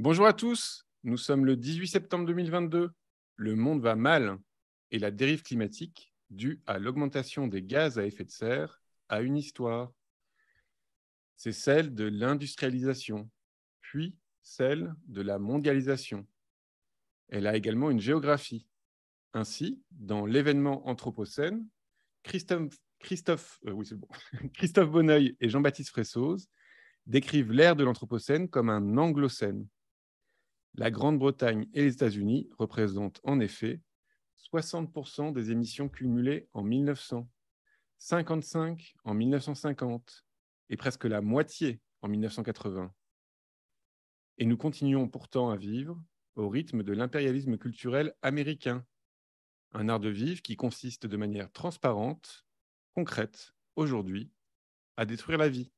Bonjour à tous, nous sommes le 18 septembre 2022. Le monde va mal et la dérive climatique, due à l'augmentation des gaz à effet de serre, a une histoire. C'est celle de l'industrialisation, puis celle de la mondialisation. Elle a également une géographie. Ainsi, dans l'événement Anthropocène, Christophe Bonneuil et Jean-Baptiste Fressoz décrivent l'ère de l'Anthropocène comme un anglocène. La Grande-Bretagne et les États-Unis représentent en effet 60% des émissions cumulées en 1900, 55 en 1950 et presque la moitié en 1980. Et nous continuons pourtant à vivre au rythme de l'impérialisme culturel américain, un art de vivre qui consiste de manière transparente, concrète, aujourd'hui, à détruire la vie.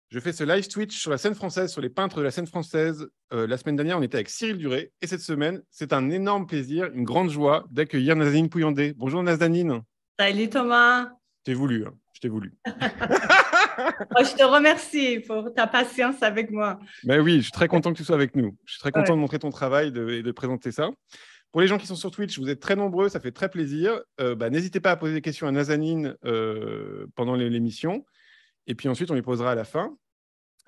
Je fais ce live Twitch sur la scène française, sur les peintres de la scène française. La semaine dernière, on était avec Cyril Duré. Et cette semaine, c'est un énorme plaisir, une grande joie d'accueillir Nazanin Pouillandé. Bonjour Nazanin. Salut Thomas. Je t'ai voulu, hein. Je t'ai voulu. Je te remercie pour ta patience avec moi. Ben oui, je suis très content que tu sois avec nous. Je suis très content de montrer ton travail et de présenter ça. Pour les gens qui sont sur Twitch, vous êtes très nombreux, ça fait très plaisir. N'hésitez pas à poser des questions à Nazanin pendant l'émission. Et puis ensuite, on les posera à la fin.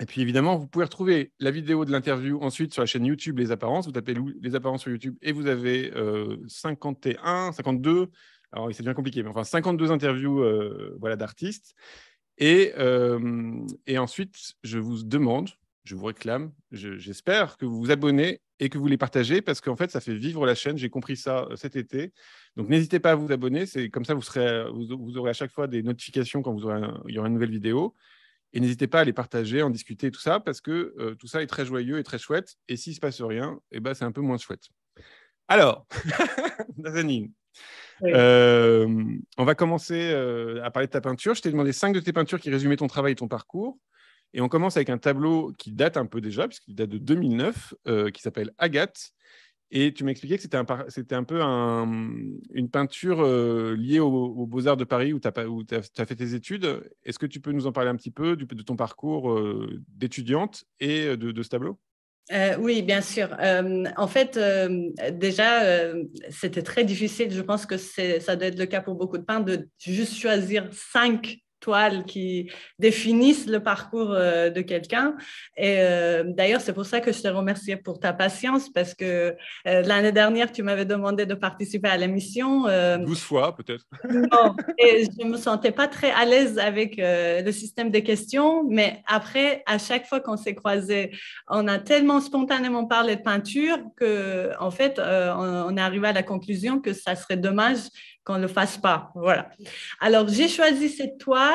Et puis évidemment, vous pouvez retrouver la vidéo de l'interview ensuite sur la chaîne YouTube Les Apparences. Vous tapez Les Apparences sur YouTube et vous avez 51, 52, alors c'est bien compliqué, mais enfin 52 interviews d'artistes. Et ensuite, je vous demande, je vous réclame, j'espère que vous vous abonnez et que vous les partagez parce qu'en fait, ça fait vivre la chaîne. J'ai compris ça cet été. Donc, n'hésitez pas à vous abonner. C'est comme ça, vous aurez à chaque fois des notifications quand il y aura une nouvelle vidéo. Et n'hésitez pas à les partager, en discuter, tout ça, parce que tout ça est très joyeux et très chouette. Et s'il ne se passe rien, c'est un peu moins chouette. Alors, Nazanin, Oui. on va commencer à parler de ta peinture. Je t'ai demandé 5 de tes peintures qui résumaient ton travail et ton parcours. Et on commence avec un tableau qui date un peu déjà, puisqu'il date de 2009, qui s'appelle Agathe. Et tu m'as expliqué que c'était un peu une peinture liée aux Beaux-Arts de Paris où tu as fait tes études. Est-ce que tu peux nous en parler un petit peu de ton parcours d'étudiante et de ce tableau ? Oui, bien sûr. En fait, déjà, c'était très difficile. Je pense que ça doit être le cas pour beaucoup de peintres de juste choisir 5 toiles qui définissent le parcours de quelqu'un. Et d'ailleurs, c'est pour ça que je te remercie pour ta patience parce que l'année dernière, tu m'avais demandé de participer à l'émission. 12 fois, peut-être. Non, et je ne me sentais pas très à l'aise avec le système de questions, mais après, à chaque fois qu'on s'est croisés, on a tellement spontanément parlé de peinture qu'en fait, on est arrivé à la conclusion que ça serait dommage qu'on ne le fasse pas. Voilà. Alors, j'ai choisi cette toile.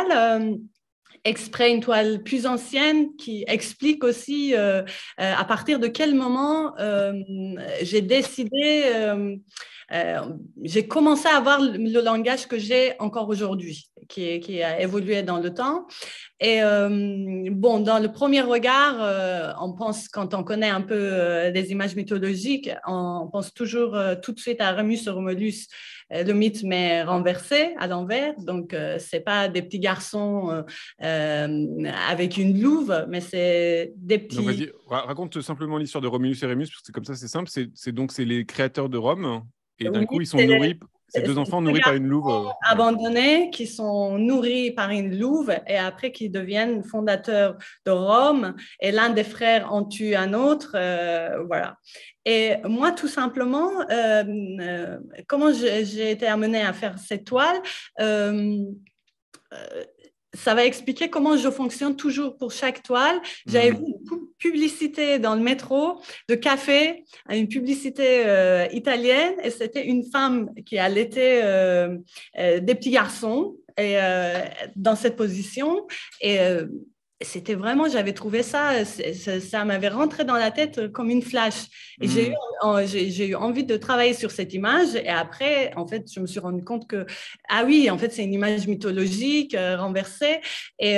Exprès une toile plus ancienne qui explique aussi à partir de quel moment j'ai décidé, j'ai commencé à avoir le langage que j'ai encore aujourd'hui, qui a évolué dans le temps. Et bon, dans le premier regard, on pense, quand on connaît un peu les images mythologiques, on pense toujours tout de suite à Rémus et Romulus, le mythe mais renversé à l'envers. Donc, ce n'est pas des petits garçons avec une louve, mais c'est des petits… Donc, vas-y, raconte simplement l'histoire de Romulus et Rémus, parce que comme ça, c'est simple. C'est les créateurs de Rome, et d'un coup, ils sont nourris… Ces 2 enfants nourris par une louve. Abandonnés, qui sont nourris par une louve et après qui deviennent fondateurs de Rome. Et l'un des frères en tue un autre. Voilà. Et moi, tout simplement, comment j'ai été amenée à faire cette toile ça va expliquer comment je fonctionne toujours pour chaque toile. J'avais vu une publicité dans le métro de café, une publicité italienne, et c'était une femme qui allaitait des petits garçons et, dans cette position. Et c'était vraiment, j'avais trouvé ça, ça m'avait rentré dans la tête comme une flash. Et j'ai eu envie de travailler sur cette image. Et après, en fait, je me suis rendu compte que, ah oui, en fait, c'est une image mythologique renversée. Et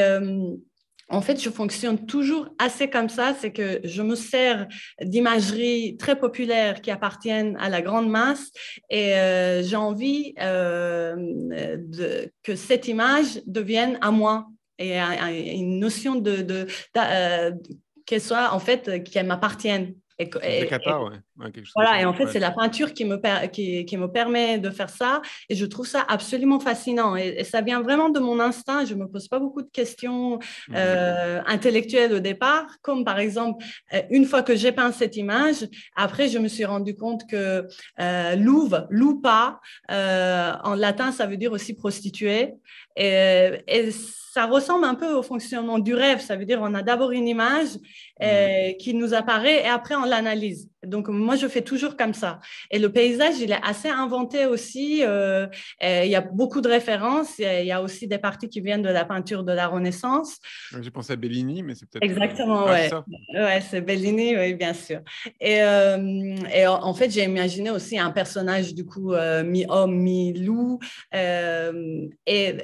en fait, je fonctionne toujours assez comme ça, c'est que je me sers d'imageries très populaires qui appartiennent à la grande masse et j'ai envie que cette image devienne à moi. Et une notion soit, en fait, qu'elle m'appartienne. Quelque chose Voilà, comme ça. et en fait, c'est la peinture qui me permet de faire ça. Et je trouve ça absolument fascinant. Et ça vient vraiment de mon instinct. Je ne me pose pas beaucoup de questions intellectuelles au départ. Comme par exemple, une fois que j'ai peint cette image, après, je me suis rendu compte que lupa, en latin, ça veut dire aussi prostituée. Et ça ressemble un peu au fonctionnement du rêve. Ça veut dire on a d'abord une image qui nous apparaît et après on l'analyse. Donc, moi, je fais toujours comme ça. Et le paysage, il est assez inventé aussi. Il y a beaucoup de références. Il y a aussi des parties qui viennent de la peinture de la Renaissance. J'ai pensé à Bellini, mais c'est peut-être… Exactement, c'est ça. Ouais, c'est Bellini, oui, bien sûr. Et en fait, j'ai imaginé aussi un personnage, du coup, mi-homme, mi-loup. Et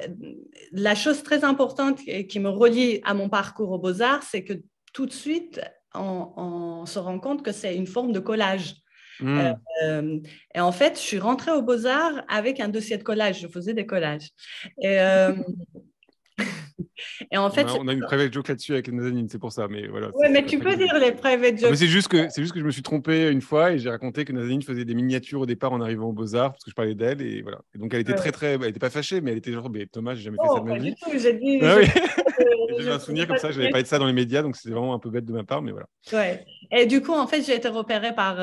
la chose très importante qui me relie à mon parcours aux Beaux-Arts, c'est que tout de suite, on se rend compte que c'est une forme de collage. Et en fait, je suis rentrée aux Beaux-Arts avec un dossier de collage. Je faisais des collages. Et en fait, on a une private joke là-dessus avec Nazanin, c'est pour ça. Mais voilà. Oui, mais tu peux dire les private jokes. Mais c'est juste que je me suis trompé une fois et j'ai raconté que Nazanin faisait des miniatures au départ en arrivant aux Beaux-Arts parce que je parlais d'elle et voilà. Et donc elle était elle n'était pas fâchée, mais elle était genre, mais Thomas, j'ai jamais fait ça de ma vie. Pas du tout. J'ai dit. J'ai un souvenir comme ça, je n'avais pas de ça dans les médias, donc c'était vraiment un peu bête de ma part, mais voilà. Ouais. Et du coup, en fait, j'ai été repérée par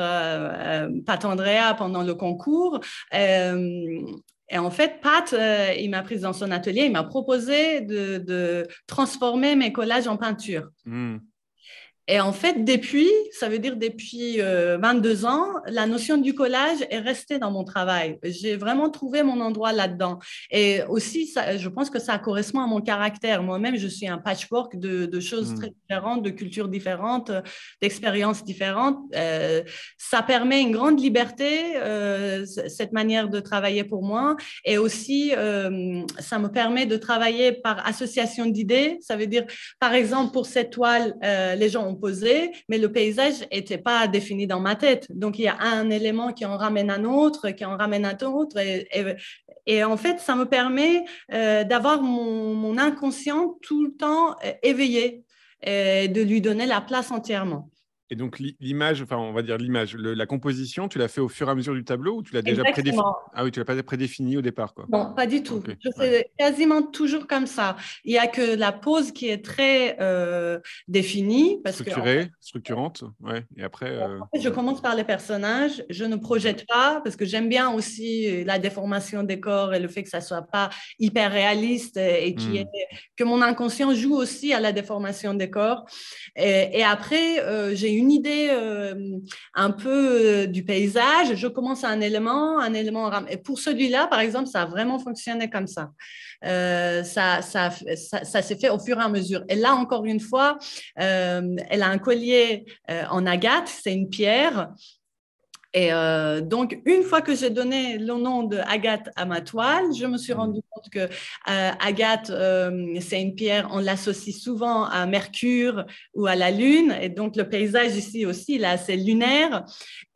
Pat Andrea pendant le concours. Et en fait, Pat, il m'a prise dans son atelier, il m'a proposé de transformer mes collages en peinture. Et en fait, ça veut dire depuis 22 ans, la notion du collage est restée dans mon travail. J'ai vraiment trouvé mon endroit là-dedans. Et aussi, je pense que ça correspond à mon caractère. Moi-même, je suis un patchwork de choses très différentes, de cultures différentes, d'expériences différentes. Ça permet une grande liberté, cette manière de travailler pour moi. Et aussi, ça me permet de travailler par association d'idées. Ça veut dire, par exemple, pour cette toile, les gens ont posé, mais le paysage n'était pas défini dans ma tête. Donc, il y a un élément qui en ramène un autre, qui en ramène un autre. Et en fait, ça me permet d'avoir mon inconscient tout le temps éveillé et de lui donner la place entièrement. Et donc, l'image, enfin, on va dire l'image, la composition, tu l'as fait au fur et à mesure du tableau ou tu l'as déjà prédéfini? Ah oui, tu l'as pas prédéfini au départ, quoi. Non, pas du tout. Okay. Je fais quasiment toujours comme ça. Il n'y a que la pose qui est très définie. Structurante, ouais. Et après… En fait, je commence par les personnages. Je ne projette pas parce que j'aime bien aussi la déformation des corps et le fait que ça ne soit pas hyper réaliste et que mon inconscient joue aussi à la déformation des corps. Et après, j'ai une idée un peu du paysage. Je commence à un élément. Et pour celui-là, par exemple, ça a vraiment fonctionné comme ça. Ça s'est fait au fur et à mesure. Et là, encore une fois, elle a un collier en agate, c'est une pierre. Et donc, une fois que j'ai donné le nom de agate à ma toile, je me suis rendu compte que agate, c'est une pierre, on l'associe souvent à Mercure ou à la Lune. Et donc, le paysage ici aussi, là, c'est lunaire.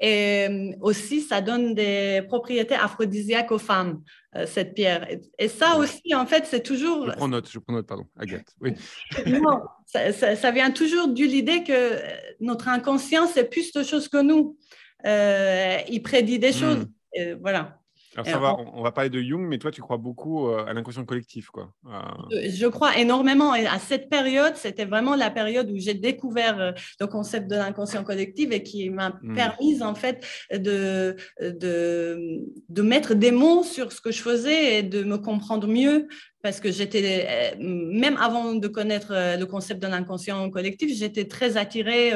Et aussi, ça donne des propriétés aphrodisiaques aux femmes, cette pierre. Et ça aussi, en fait, c'est toujours… Je prends note, pardon, agate. Oui. Non, ça vient toujours de l'idée que notre inconscient, c'est plus de choses que nous. Il prédit des choses. Voilà. Alors ça va, on va parler de Jung, mais toi, tu crois beaucoup à l'inconscient collectif, quoi. Je crois énormément. Et à cette période, c'était vraiment la période où j'ai découvert le concept de l'inconscient collectif et qui m'a permis, en fait, de mettre des mots sur ce que je faisais et de me comprendre mieux. Parce que j'étais, même avant de connaître le concept de l'inconscient collectif, j'étais très attirée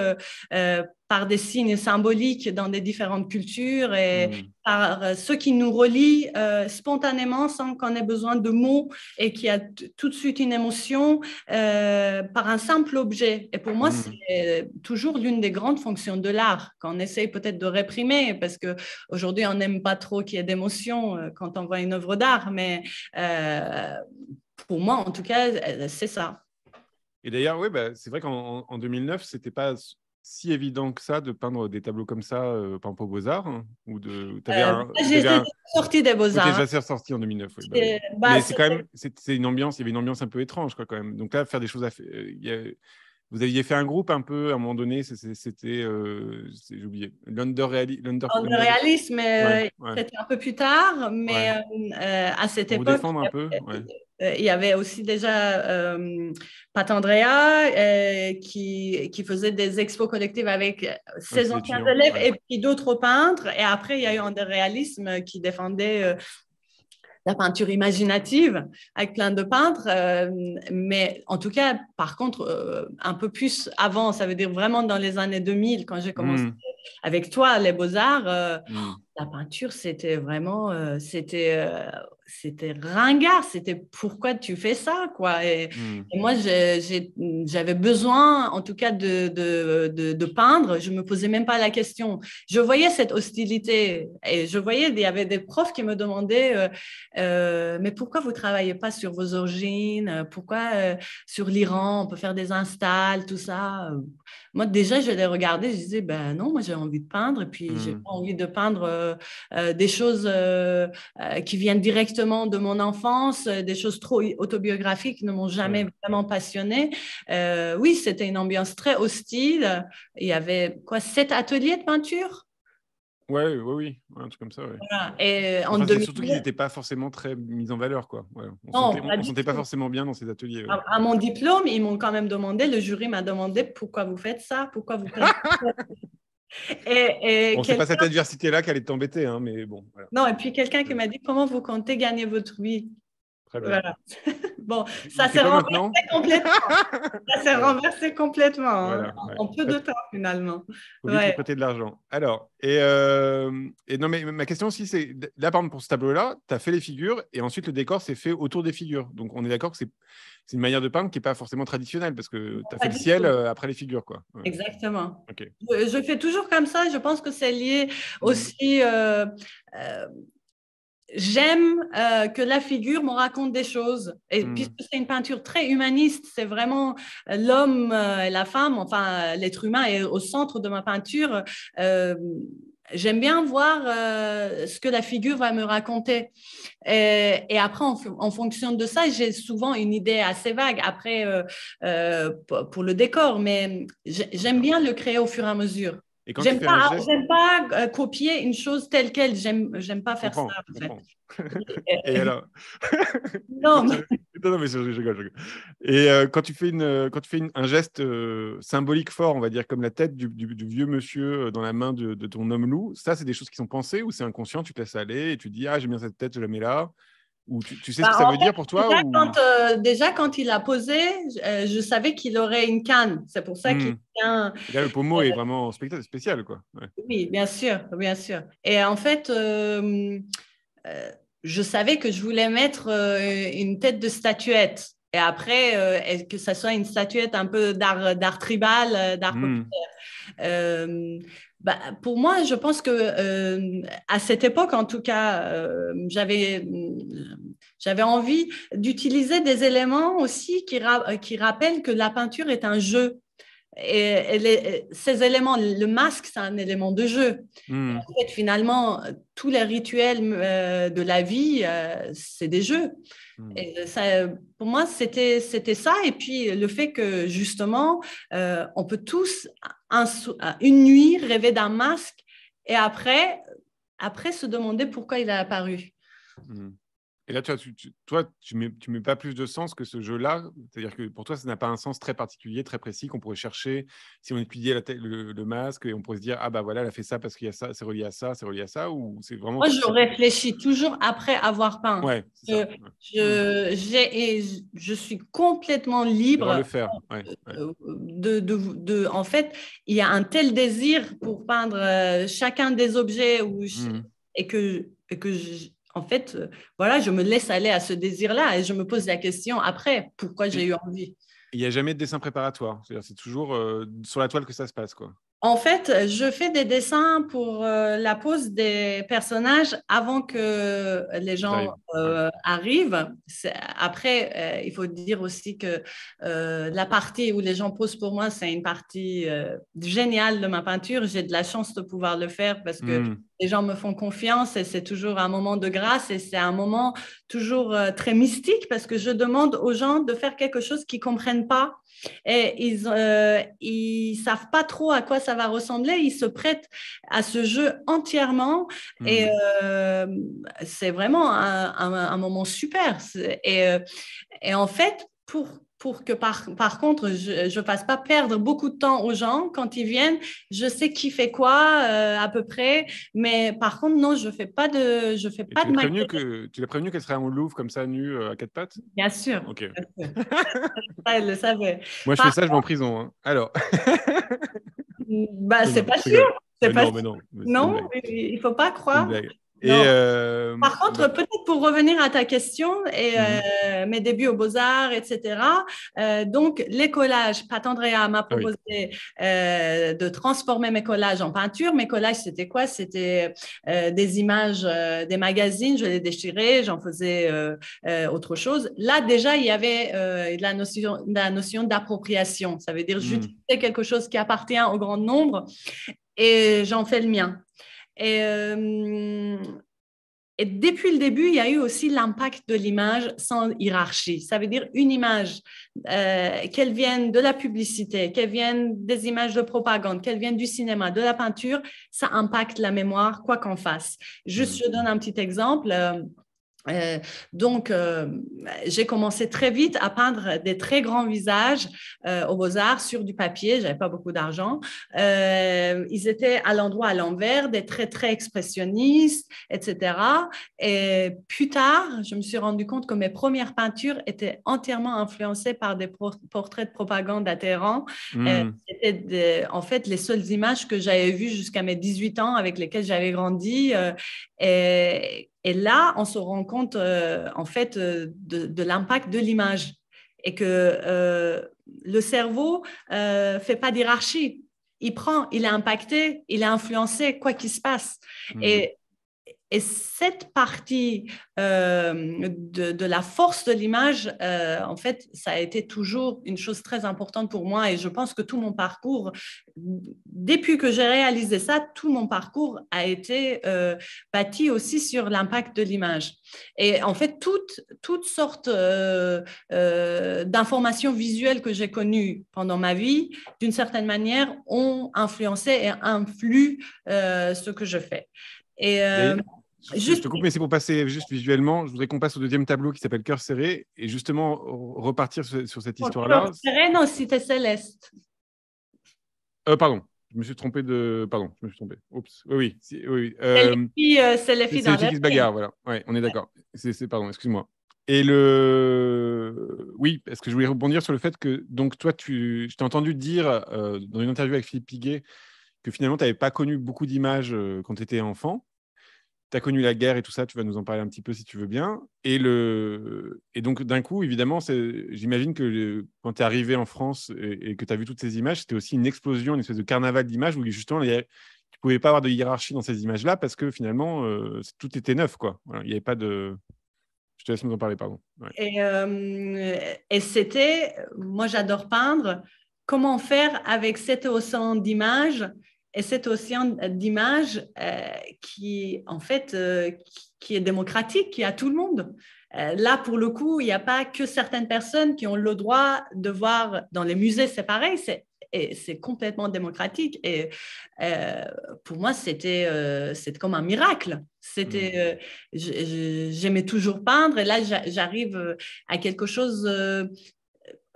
par des signes symboliques dans des différentes cultures et par ce qui nous relie spontanément sans qu'on ait besoin de mots et qui a tout de suite une émotion par un simple objet. Et pour moi, c'est toujours l'une des grandes fonctions de l'art qu'on essaye peut-être de réprimer parce qu'aujourd'hui, on n'aime pas trop qu'il y ait d'émotions quand on voit une œuvre d'art, mais pour moi, en tout cas, c'est ça. Et d'ailleurs, oui, c'est vrai qu'en 2009, ce n'était pas si évident que ça de peindre des tableaux comme ça, par exemple aux Beaux-Arts, hein, ou j'étais sortie des Beaux-Arts. Tu es déjà sortie en 2009, oui. Mais c'est quand même, il y avait une ambiance un peu étrange, quoi, quand même. Donc là, faire des choses Vous aviez fait un groupe un peu, à un moment donné, c'était, j'ai oublié, En réalisme, Ouais, ouais, c'était un peu plus tard, mais ouais. à cette Pour vous époque, défendre un peu, ouais. il y avait aussi déjà Pat Andrea qui faisait des expos collectives avec Avec ses ses anciens étudiants, élèves ouais. et puis d'autres peintres. Et après, il y a eu un réalisme qui défendait la peinture imaginative avec plein de peintres. Mais en tout cas, par contre, un peu plus avant, ça veut dire vraiment dans les années 2000, quand j'ai commencé Hmm, avec toi, les beaux-arts, hmm, la peinture, c'était vraiment, c'était ringard. C'était pourquoi tu fais ça, quoi. hmm. Et moi, j'avais besoin, en tout cas, de peindre. Je me posais même pas la question. Je voyais cette hostilité et je voyais, il y avait des profs qui me demandaient, mais pourquoi vous travaillez pas sur vos origines? Pourquoi sur l'Iran, on peut faire des installs, tout ça? Moi, déjà, je les regardais, je disais, ben non, moi, j'ai envie de peindre, et puis j'ai Hmm. pas envie de peindre des choses qui viennent directement de mon enfance, des choses trop autobiographiques qui ne m'ont jamais Ouais. vraiment passionnée. Oui, c'était une ambiance très hostile. Il y avait quoi, 7 ateliers de peinture? Ouais, oui, un truc comme ça, ouais. Voilà. Et en Enfin, c'est 2000, surtout qu'ils n'étaient pas forcément très mis en valeur, quoi. Ouais. non, pas On du sentait pas tout. forcément bien dans ces ateliers. Ouais. À mon diplôme, ils m'ont quand même demandé, le jury m'a demandé pourquoi vous faites ça, pourquoi vous peintez. Et Bon, c'est pas cette quelqu'un, adversité-là qui allait t'embêter, hein, mais bon, voilà. non, et puis quelqu'un qui Ouais. m'a dit comment vous comptez gagner votre vie. Très bien. Voilà. Bon, Il ça fait s'est quoi renversé maintenant? complètement. Ça s'est Ouais, renversé complètement, hein, voilà, ouais. en peu de temps finalement. Faut vite lui Ouais. prêter de l'argent. Alors, et non, mais ma question aussi, c'est là, par exemple, pour ce tableau-là, tu as fait les figures et ensuite le décor s'est fait autour des figures. Donc, on est d'accord que c'est une manière de peindre qui n'est pas forcément traditionnelle parce que tu as fait Pas le du ciel tout. après les figures, quoi. Ouais. Exactement. Ok. Je fais toujours comme ça. Je pense que c'est lié Mhm. aussi. Euh, J'aime que la figure me raconte des choses. Et puisque Mhm. c'est une peinture très humaniste, c'est vraiment l'homme et la femme, enfin l'être humain est au centre de ma peinture. Euh, J'aime bien voir ce que la figure va me raconter. Et après, en fonction de ça, j'ai souvent une idée assez vague après pour le décor, mais j'aime D'accord. bien le créer au fur et à mesure. Et quand tu fais un geste, J'aime pas copier une chose telle quelle. J'aime pas je faire ça, comprends, je en fait. comprends. Et alors, et Non, non, non, mais je rigole, je rigole. Et quand tu fais un geste symbolique fort, on va dire comme la tête du vieux monsieur dans la main de ton homme loup, ça, c'est des choses qui sont pensées ou c'est inconscient, tu te laisses aller et tu dis, ah, j'aime bien cette tête, je la mets là. Ou tu sais ce que ça en veut fait, dire pour toi ou... déjà, quand il a posé, je savais qu'il aurait une canne. C'est pour ça qu'il Hmm. vient. Et là, le pommeau est vraiment spécial, quoi. Ouais. Oui, bien sûr, bien sûr. Et en fait, je savais que je voulais mettre une tête de statuette. Et après, que ça soit une statuette un peu d'art tribal, d'art populaire. Hmm. Euh, pour moi, je pense que à cette époque, en tout cas, j'avais envie d'utiliser des éléments aussi qui rappellent que la peinture est un jeu. Ces éléments, le masque, c'est un élément de jeu. Et Hmm. en fait, finalement, tous les rituels de la vie, c'est des jeux. Hmm. Et ça, pour moi, c'était ça. Et puis, le fait que, justement, on peut tous, une nuit, rêver d'un masque et après se demander pourquoi il a apparu. Hmm. Et là, tu mets pas plus de sens que ce jeu-là. C'est-à-dire que pour toi, ça n'a pas un sens très particulier, très précis qu'on pourrait chercher si on étudiait le masque et on pourrait se dire, ah bah voilà, elle a fait ça parce qu'il y a ça, c'est relié à ça, c'est relié à ça, ou c'est vraiment... Moi, je réfléchis toujours après avoir peint. Ouais, c'est ça. Je, Ouais. Hmm. je suis complètement D'avoir le libre faire. Ouais, ouais. en fait, il y a un tel désir pour peindre chacun des objets Hmm. en fait, voilà, je me laisse aller à ce désir-là et je me pose la question après, pourquoi j'ai Et eu envie. il n'y a jamais de dessin préparatoire. C'est-à-dire, c'est toujours sur la toile que ça se passe, quoi. En fait, je fais des dessins pour la pose des personnages avant que les Ils gens arrivent. Ouais. arrivent. Après, il faut dire aussi que la partie où les gens posent pour moi, c'est une partie géniale de ma peinture. J'ai de la chance de pouvoir le faire parce que Hmm. les gens me font confiance et c'est toujours un moment de grâce et c'est un moment toujours très mystique parce que je demande aux gens de faire quelque chose qu'ils ne comprennent pas et ils savent pas trop à quoi ça va ressembler. Ils se prêtent à ce jeu entièrement et c'est vraiment un moment super. Et en fait, pour que par contre, je ne fasse pas perdre beaucoup de temps aux gens quand ils viennent, je sais qui fait quoi à peu près, mais par contre, non, je fais pas de maquillage. Tu l'as prévenu qu'elle serait en Louvre comme ça, nue à quatre pattes? Bien sûr, Ok. bien sûr. Ça, elle le savait. Moi, je fais Par- ça, je vais en prison, hein. Alors. Bah, Non, c'est non, pas je sûr. rigole. C'est pas Mais sûr. non, c'est une Non, blague. il faut pas C'est une croire. blague. Et Non. Par contre, bah, peut-être pour revenir à ta question et mhm. mes débuts aux Beaux-Arts, etc. Donc, les collages, Pat Andrea m'a Ah oui. proposé de transformer mes collages en peinture. Mes collages, c'était quoi? C'était des images des magazines, je les déchirais, j'en faisais autre chose. Là, déjà, il y avait la notion d'appropriation. Ça veut dire Mhm. j'utilise quelque chose qui appartient au grand nombre et j'en fais le mien. Et, et depuis le début, il y a eu aussi l'impact de l'image sans hiérarchie. Ça veut dire une image, qu'elle vienne de la publicité, qu'elle vienne des images de propagande, qu'elle vienne du cinéma, de la peinture, ça impacte la mémoire, quoi qu'on fasse. Juste, Mhm. je donne un petit exemple. Euh, donc, j'ai commencé très vite à peindre des très grands visages aux Beaux-Arts sur du papier. J'avais pas beaucoup d'argent. Ils étaient à l'endroit à l'envers, des traits très expressionnistes, etc. Et plus tard, je me suis rendu compte que mes premières peintures étaient entièrement influencées par des portraits de propagande atterrants. Mhm. C'était en fait les seules images que j'avais vues jusqu'à mes 18 ans avec lesquelles j'avais grandi. Et là, on se rend compte en fait de l'impact de l'image et que le cerveau fait pas d'hierarchie. Il prend, il est impacté, il est influencé, quoi qu'il se passe. Mhm. Et, et cette partie de la force de l'image, en fait, ça a été toujours une chose très importante pour moi. Et je pense que tout mon parcours, depuis que j'ai réalisé ça, tout mon parcours a été bâti aussi sur l'impact de l'image. Et en fait, toutes sortes d'informations visuelles que j'ai connues pendant ma vie, d'une certaine manière, ont influencé et influent ce que je fais. Et Je juste, te coupe, mais c'est pour passer juste visuellement. Je voudrais qu'on passe au deuxième tableau qui s'appelle Cœur serré et justement repartir sur cette histoire-là. Serena aussi, c'était Céleste. Pardon, je me suis trompé de. Pardon, je me suis trompé. Oups. Oui, oui. Oui, oui. C'est les filles C'est dans les filles leur qui se tête. bagarrent, voilà. Ouais, on est d'accord. Pardon, excuse-moi. Oui, parce que je voulais rebondir sur le fait que, donc, toi, je t'ai entendu dire dans une interview avec Philippe Piguet que finalement, tu n'avais pas connu beaucoup d'images quand tu étais enfant. Tu as connu la guerre et tout ça, tu vas nous en parler un petit peu si tu veux bien. Et donc, d'un coup, évidemment, j'imagine que quand tu es arrivé en France et que tu as vu toutes ces images, c'était aussi une explosion, une espèce de carnaval d'images où justement, tu ne pouvais pas avoir de hiérarchie dans ces images-là parce que finalement, tout était neuf, quoi. Voilà, il n'y avait pas de. Je te laisse nous en parler, pardon. Ouais. Et c'était, moi j'adore peindre, comment faire avec cet océan d'images et cet océan d'images qui, en fait, qui est démocratique, qui est à tout le monde. Là, pour le coup, il n'y a pas que certaines personnes qui ont le droit de voir dans les musées, c'est pareil, c'est complètement démocratique. Et pour moi, c'était comme un miracle. J'aimais toujours peindre et là, j'arrive à quelque chose.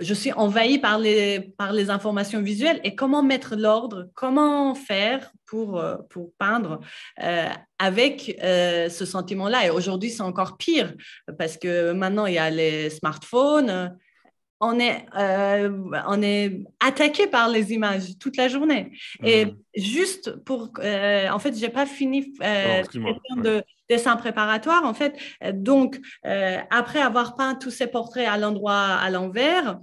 Je suis envahie par les informations visuelles et comment mettre l'ordre, comment faire pour peindre avec ce sentiment-là. Et aujourd'hui, c'est encore pire parce que maintenant, il y a les smartphones. On est attaqué par les images toute la journée. Et Hmm. juste pour, en fait, j'ai pas fini Pardon, excuse-moi. question Ouais. de dessin préparatoire. En fait, donc après avoir peint tous ces portraits à l'endroit à l'envers,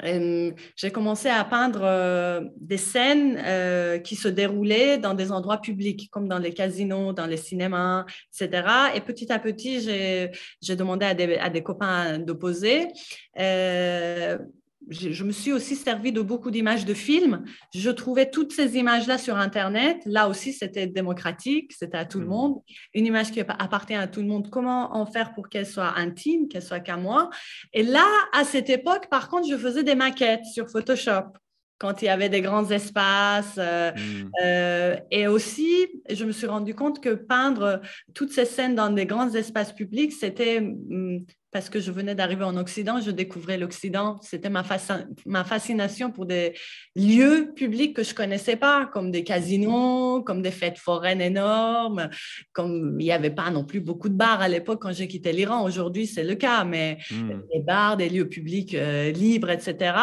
j'ai commencé à peindre des scènes qui se déroulaient dans des endroits publics, comme dans les casinos, dans les cinémas, etc. Et petit à petit, j'ai demandé à des copains de poser. je me suis aussi servi de beaucoup d'images de films. Je trouvais toutes ces images-là sur Internet. Là aussi, c'était démocratique, c'était à tout le monde. Une image qui appartient à tout le monde, comment en faire pour qu'elle soit intime, qu'elle soit qu'à moi? Et là, à cette époque, par contre, je faisais des maquettes sur Photoshop quand il y avait des grands espaces. Et aussi, je me suis rendu compte que peindre toutes ces scènes dans des grands espaces publics, c'était parce que je venais d'arriver en Occident, je découvrais l'Occident. C'était ma fascination pour des lieux publics que je ne connaissais pas, comme des casinos, comme des fêtes foraines énormes, comme il n'y avait pas non plus beaucoup de bars à l'époque quand j'ai quitté l'Iran. Aujourd'hui, c'est le cas, mais des bars, des lieux publics libres, etc.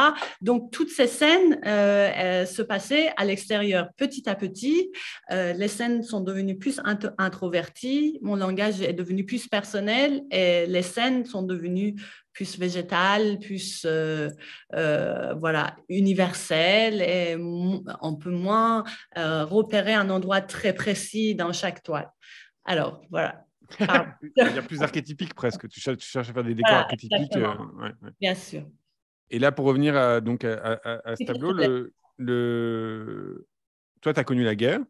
Donc, toutes ces scènes se passaient à l'extérieur. Petit à petit, les scènes sont devenues plus introverties, mon langage est devenu plus personnel et les scènes sont devenues plus végétales, plus voilà, universelles et on peut moins repérer un endroit très précis dans chaque toile. Alors, voilà. Il y a plus archétypique presque. Tu cherches à faire des décors archétypiques. Ouais. Bien sûr. Et là, pour revenir à ce tableau, toi, tu as connu la guerre?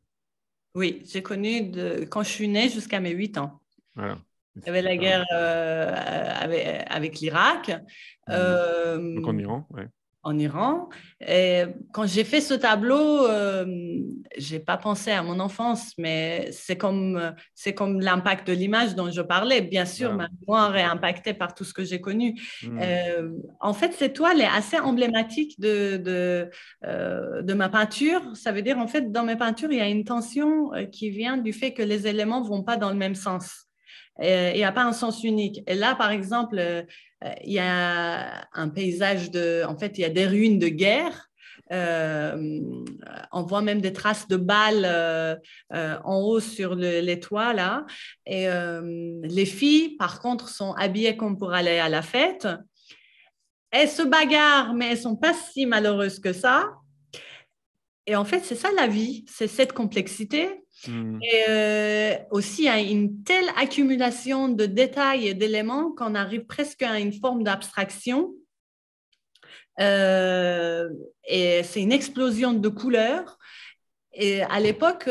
Oui, j'ai connu quand je suis née jusqu'à mes 8 ans. Voilà. Il y avait la guerre avec l'Irak. Donc en Iran, oui. En Iran. Et quand j'ai fait ce tableau, je n'ai pas pensé à mon enfance, mais c'est comme l'impact de l'image dont je parlais. Bien sûr, ma mémoire est impactée par tout ce que j'ai connu. En fait, cette toile est assez emblématique de ma peinture. Ça veut dire, en fait, dans mes peintures, il y a une tension qui vient du fait que les éléments ne vont pas dans le même sens. Il n'y a pas un sens unique. Et là, par exemple, il y a un paysage en fait, il y a des ruines de guerre. On voit même des traces de balles en haut sur les toits, là. Et les filles, par contre, sont habillées comme pour aller à la fête. Elles se bagarrent, mais elles ne sont pas si malheureuses que ça. Et en fait, c'est ça la vie, c'est cette complexité. Et aussi, il y a une telle accumulation de détails et d'éléments qu'on arrive presque à une forme d'abstraction. Et c'est une explosion de couleurs. Et à l'époque,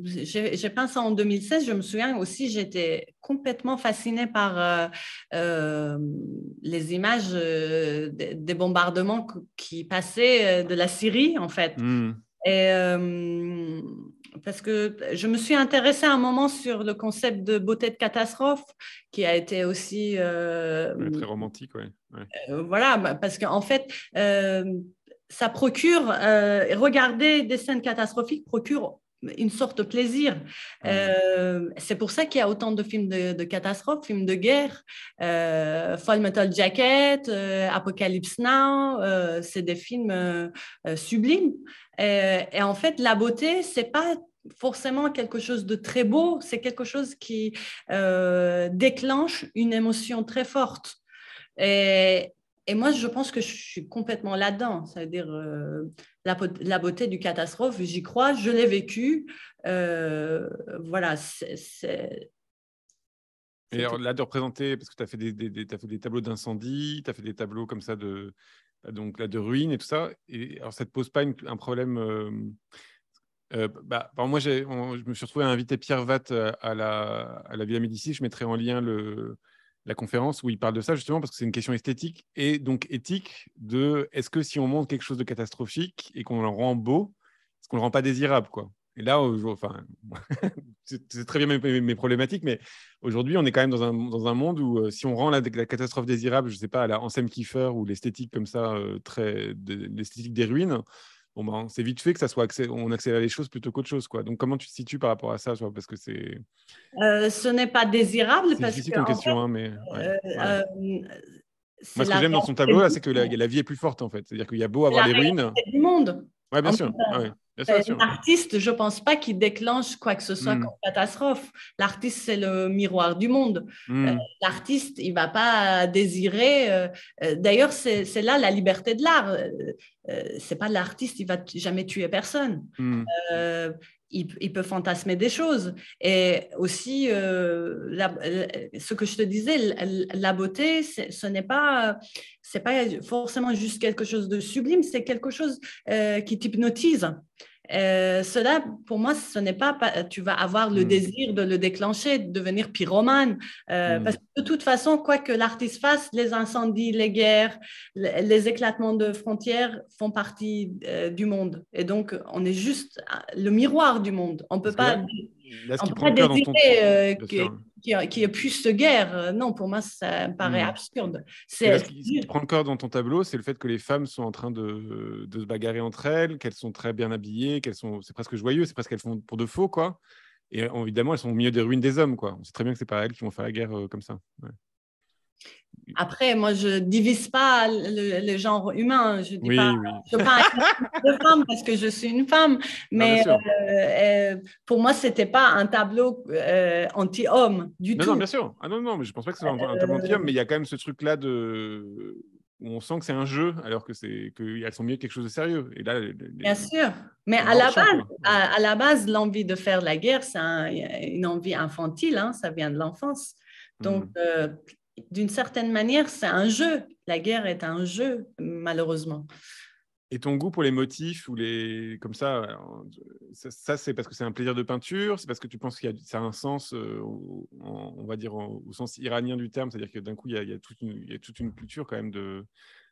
j'ai peint ça en 2016, je me souviens aussi, j'étais complètement fascinée par les images des bombardements qui passaient de la Syrie, en fait. Et parce que je me suis intéressée à un moment sur le concept de beauté de catastrophe, qui a été aussi… très romantique, oui. Voilà, parce qu'en fait… ça procure, regarder des scènes catastrophiques procure une sorte de plaisir. C'est pour ça qu'il y a autant de films de catastrophes, films de guerre, Full Metal Jacket, Apocalypse Now, c'est des films sublimes. Et en fait, la beauté, c'est pas forcément quelque chose de très beau, c'est quelque chose qui déclenche une émotion très forte. Et moi, je pense que je suis complètement là-dedans. C'est-à-dire la beauté du catastrophe, j'y crois, je l'ai vécu. Voilà. Et alors, là, de représenter, parce que tu as fait des tableaux d'incendie, tu as fait des tableaux comme ça de ruines et tout ça. Et alors, ça ne te pose pas un problème moi, je me suis retrouvé à inviter Pierre Vatte à la Villa Médicis. Je mettrai en lien la conférence où il parle de ça, justement, parce que c'est une question esthétique et donc éthique de est-ce que si on montre quelque chose de catastrophique et qu'on le rend beau, est-ce qu'on ne le rend pas désirable, quoi. Et là, enfin, c'est très bien mes problématiques, mais aujourd'hui, on est quand même dans un monde où si on rend la catastrophe désirable, je ne sais pas, à la Anselm Kiefer ou l'esthétique comme ça, l'esthétique des ruines, bon, ben, c'est vite fait que on accélère les choses plutôt qu'autre chose, quoi. Donc, comment tu te situes par rapport à ça, parce que c'est… ce n'est pas désirable. C'est difficile comme question, hein, mais… Moi, ce que la j'aime dans son tableau, là, c'est que la vie est plus forte, en fait. C'est-à-dire qu'il y a beau avoir des ruines… du monde. Oui, bien sûr. L'artiste, je ne pense pas qu'il déclenche quoi que ce soit comme catastrophe. L'artiste, c'est le miroir du monde. L'artiste, il ne va pas désirer… D'ailleurs, c'est là la liberté de l'art. Ce n'est pas l'artiste, il ne va jamais tuer personne. il peut fantasmer des choses. Et aussi, ce que je te disais, la beauté, ce n'est pas, c'est pas forcément juste quelque chose de sublime, c'est quelque chose qui t'hypnotise. Cela, pour moi, ce n'est pas, tu vas avoir le désir de le déclencher, de devenir pyromane. Parce que de toute façon, quoi que l'artiste fasse, les incendies, les guerres, les éclatements de frontières font partie du monde. Et donc, on est juste le miroir du monde. On ne peut pas, là, ce on qui peut prend pas le cœur dans ton... désirer Bien sûr. qu'il y ait plus de guerre. Non, pour moi, ça me paraît absurde. Là, ce qui prend le cœur dans ton tableau, c'est le fait que les femmes sont en train de se bagarrer entre elles, qu'elles sont très bien habillées, c'est presque joyeux, c'est presque qu'elles font pour de faux, quoi. Et évidemment, elles sont au milieu des ruines des hommes, quoi. On sait très bien que c'est pas elles qui vont faire la guerre comme ça. Ouais. Après, moi, je ne divise pas le genre humain. Je ne dis pas, oui. je parle de femme parce que je suis une femme. Mais pour moi, ce n'était pas un tableau anti-homme du tout. Non, bien sûr. Ah non, mais je ne pense pas que ce soit un tableau anti-homme, mais il y a quand même ce truc-là où on sent que c'est un jeu, alors qu'elles sont mieux que quelque chose de sérieux. Et là, bien sûr. Mais à la base, l'envie de faire la guerre, c'est une envie infantile. Hein, ça vient de l'enfance. Donc, d'une certaine manière, c'est un jeu. La guerre est un jeu, malheureusement. Et ton goût pour les motifs ou comme ça, ça c'est parce que c'est un plaisir de peinture, c'est parce que tu penses que ça a un sens, on va dire au sens iranien du terme, c'est-à-dire que d'un coup il y a toute une culture quand même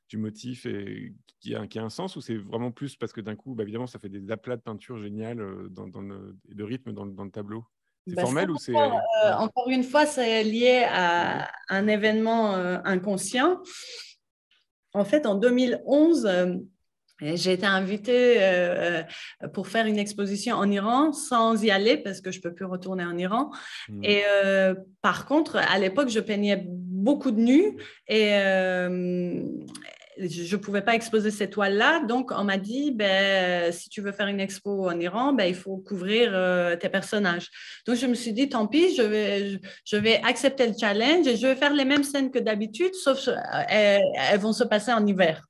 du motif et qui a un sens, ou c'est vraiment plus parce que d'un coup, évidemment, ça fait des aplats de peinture géniales et de rythme dans le tableau. C'est formel ou c'est... Encore une fois, c'est lié à un événement inconscient. En fait, en 2011, j'ai été invitée pour faire une exposition en Iran sans y aller parce que je ne peux plus retourner en Iran. Et par contre, à l'époque, je peignais beaucoup de nus et je ne pouvais pas exposer ces toiles-là. Donc, on m'a dit, si tu veux faire une expo en Iran, il faut couvrir tes personnages. Donc, je me suis dit, tant pis, je vais accepter le challenge et je vais faire les mêmes scènes que d'habitude, sauf elles vont se passer en hiver.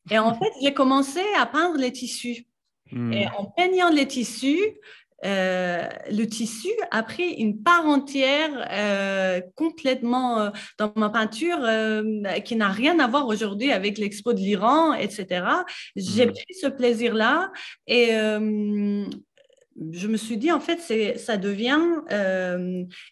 Et en fait, j'ai commencé à peindre les tissus. Et en peignant les tissus, le tissu a pris une part entière complètement dans ma peinture qui n'a rien à voir aujourd'hui avec l'expo de l'Iran, etc. J'ai pris ce plaisir-là et je me suis dit, en fait, ça devient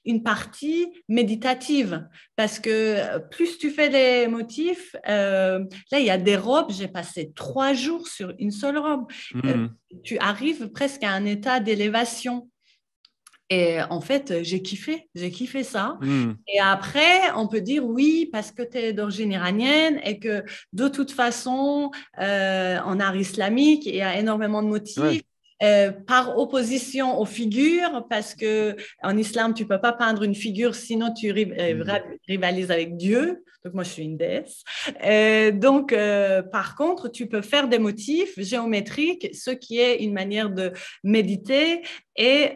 une partie méditative parce que plus tu fais les motifs, là, il y a des robes, j'ai passé 3 jours sur une seule robe. Tu arrives presque à un état d'élévation. Et en fait, j'ai kiffé ça. Et après, on peut dire oui, parce que tu es d'origine iranienne et que de toute façon, en art islamique, il y a énormément de motifs. Ouais. Par opposition aux figures, parce qu'en islam, tu ne peux pas peindre une figure, sinon tu rivalises avec Dieu. Donc, moi, je suis une déesse. Donc, par contre, tu peux faire des motifs géométriques, ce qui est une manière de méditer et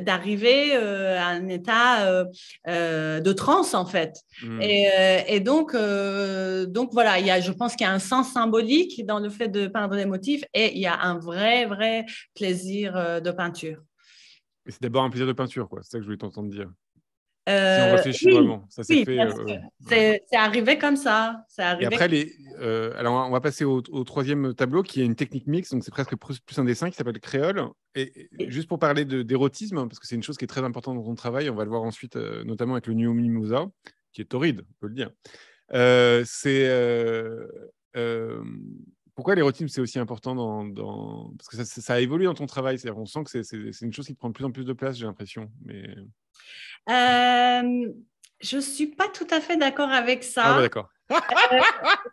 d'arriver à un état de transe, en fait. Et donc, voilà, je pense qu'il y a un sens symbolique dans le fait de peindre des motifs et il y a un vrai plaisir de peinture. Et c'est d'abord un plaisir de peinture, quoi. C'est ça que je voulais t'entendre dire. Si on réfléchit vraiment, ça s'est fait. C'est arrivé comme ça. Et après, alors on va passer au troisième tableau qui est une technique mixte, donc c'est presque plus un dessin qui s'appelle créole. Et juste pour parler d'érotisme, parce que c'est une chose qui est très importante dans ton travail, on va le voir ensuite, notamment avec le Nuo Mimosa, qui est torride, on peut le dire. Pourquoi l'érotisme c'est aussi important parce que ça a évolué dans ton travail, c'est-à-dire on sent que c'est une chose qui prend de plus en plus de place, j'ai l'impression. Mais je suis pas tout à fait d'accord avec ça. Ah ouais, d'accord.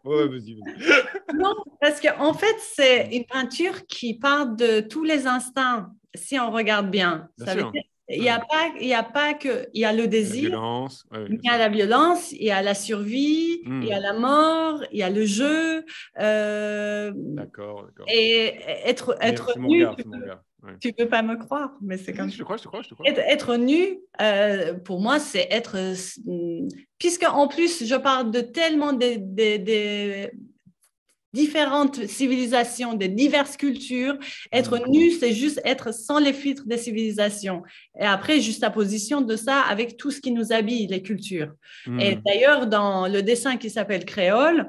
Vas-y. Non, parce qu'en fait c'est une peinture qui part de tous les instincts. Si on regarde bien, ça veut dire il y a pas que il y a le désir, il y a la violence, il y a la survie, il y a la mort, il y a le jeu. D'accord. Et être nu, tu peux pas me croire, mais c'est comme ça. Je te crois. Être nu, pour moi, c'est être... Puisque en plus, je parle de tellement différentes civilisations, de diverses cultures. Être nu, c'est juste être sans les filtres des civilisations. Et après, juxtaposition de ça avec tout ce qui nous habille, les cultures. Et d'ailleurs, dans le dessin qui s'appelle Créole,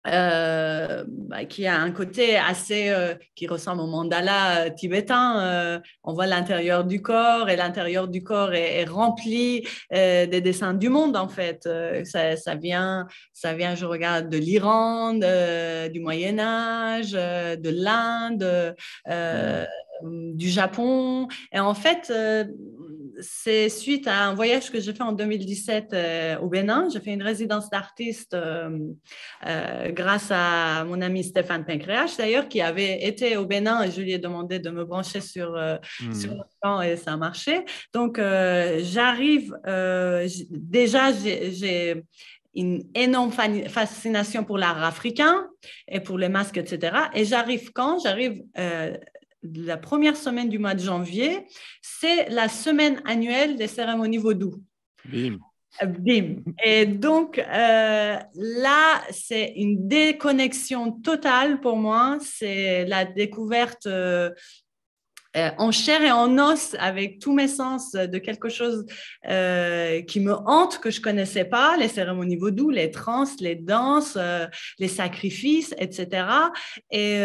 qui a un côté assez qui ressemble au mandala tibétain. On voit l'intérieur du corps et l'intérieur du corps est rempli des dessins du monde en fait. Ça vient, je regarde de l'Iran, du Moyen Âge, de l'Inde, du Japon. Et en fait, c'est suite à un voyage que j'ai fait en 2017 au Bénin. J'ai fait une résidence d'artiste grâce à mon ami Stéphane Pancréache, d'ailleurs, qui avait été au Bénin et je lui ai demandé de me brancher sur le plan et ça a marché. Donc, j'arrive, déjà, j'ai une énorme fascination pour l'art africain et pour les masques, etc. Et j'arrive quand? J'arrive la première semaine du mois de janvier, c'est la semaine annuelle des cérémonies vaudou. Bim. Bim. Et donc, là, c'est une déconnexion totale pour moi. C'est la découverte en chair et en os, avec tous mes sens, de quelque chose qui me hante, que je ne connaissais pas, les cérémonies vaudou, les transes, les danses, les sacrifices, etc. Et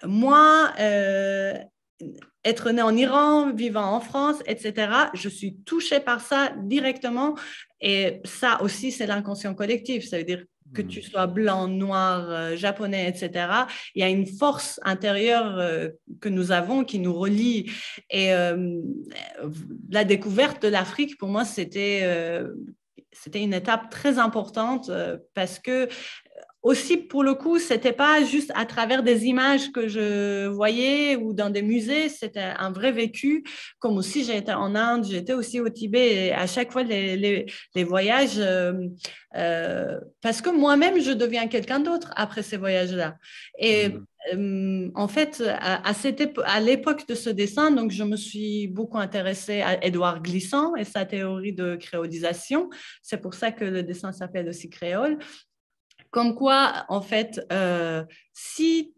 moi, être née en Iran, vivant en France, etc., je suis touchée par ça directement. Et ça aussi, c'est l'inconscient collectif. Ça veut dire que tu sois blanc, noir, japonais, etc. Il y a une force intérieure que nous avons qui nous relie. Et la découverte de l'Afrique, pour moi, c'était une étape très importante parce que aussi, pour le coup, ce n'était pas juste à travers des images que je voyais ou dans des musées, c'était un vrai vécu. Comme aussi, j'ai été en Inde, j'étais aussi au Tibet, et à chaque fois, les voyages, parce que moi-même, je deviens quelqu'un d'autre après ces voyages-là. Et en fait, à l'époque de ce dessin, donc, je me suis beaucoup intéressée à Édouard Glissant et sa théorie de créolisation. C'est pour ça que le dessin s'appelle aussi créole. Comme quoi, en fait, si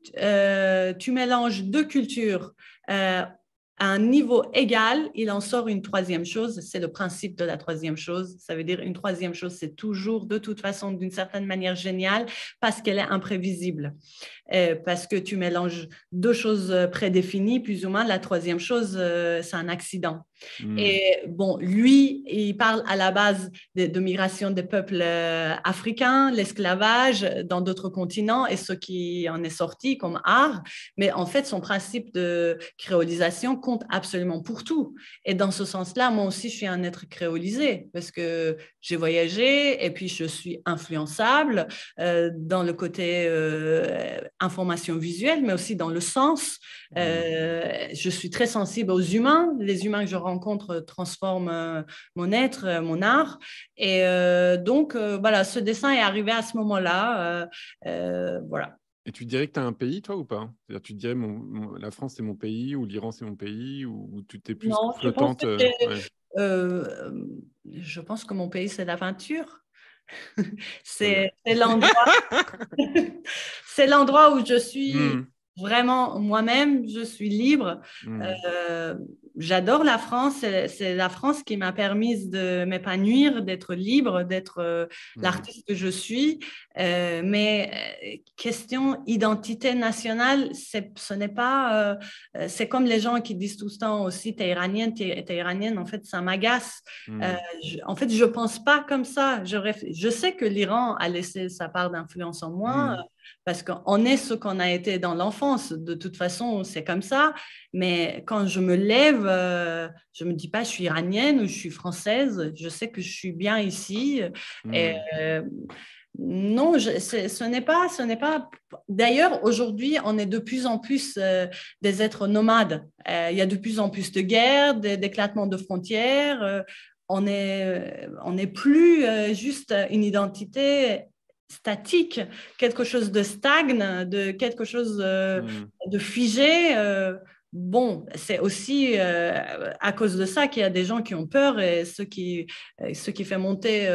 tu mélanges deux cultures à un niveau égal, il en sort une troisième chose. C'est le principe de la troisième chose. Ça veut dire une troisième chose, c'est toujours, de toute façon, d'une certaine manière géniale parce qu'elle est imprévisible. Parce que tu mélanges deux choses prédéfinies, plus ou moins. La troisième chose, c'est un accident. Et bon, lui, il parle à la base de migration des peuples africains, l'esclavage dans d'autres continents et ce qui en est sorti comme art. Mais en fait, son principe de créolisation compte absolument pour tout. Et dans ce sens-là, moi aussi, je suis un être créolisé parce que j'ai voyagé et puis je suis influençable dans le côté information visuelle, mais aussi dans le sens. Je suis très sensible aux humains. Les humains que je rencontre transforment mon être, mon art. Et donc, voilà, ce dessin est arrivé à ce moment-là. Voilà. Et tu dirais que tu as un pays, toi, ou pas? C'est-à-dire, tu dirais la France, c'est mon pays, ou l'Iran, c'est mon pays, ou tu t'es plus Non, flottante? Je pense que mon pays, c'est l'aventure. C'est l'endroit c'est l'endroit où je suis vraiment moi-même, je suis libre. J'adore la France, c'est la France qui m'a permis de m'épanouir, d'être libre, d'être l'artiste que je suis. Mais question identité nationale, ce n'est pas... c'est comme les gens qui disent tout le temps aussi, t'es iranienne, en fait, ça m'agace. En fait, je ne pense pas comme ça. Je sais que l'Iran a laissé sa part d'influence en moi, parce qu'on est ce qu'on a été dans l'enfance. De toute façon, c'est comme ça. Mais quand je me lève, je ne me dis pas je suis iranienne ou je suis française. Je sais que je suis bien ici. Et, non, ce n'est pas. D'ailleurs, aujourd'hui, on est de plus en plus des êtres nomades. Il y a de plus en plus de guerres, d'éclatements de frontières. On n'est plus juste une identité statique, quelque chose de stagne, de quelque chose de figé. bon, c'est aussi à cause de ça qu'il y a des gens qui ont peur et ce qui fait monter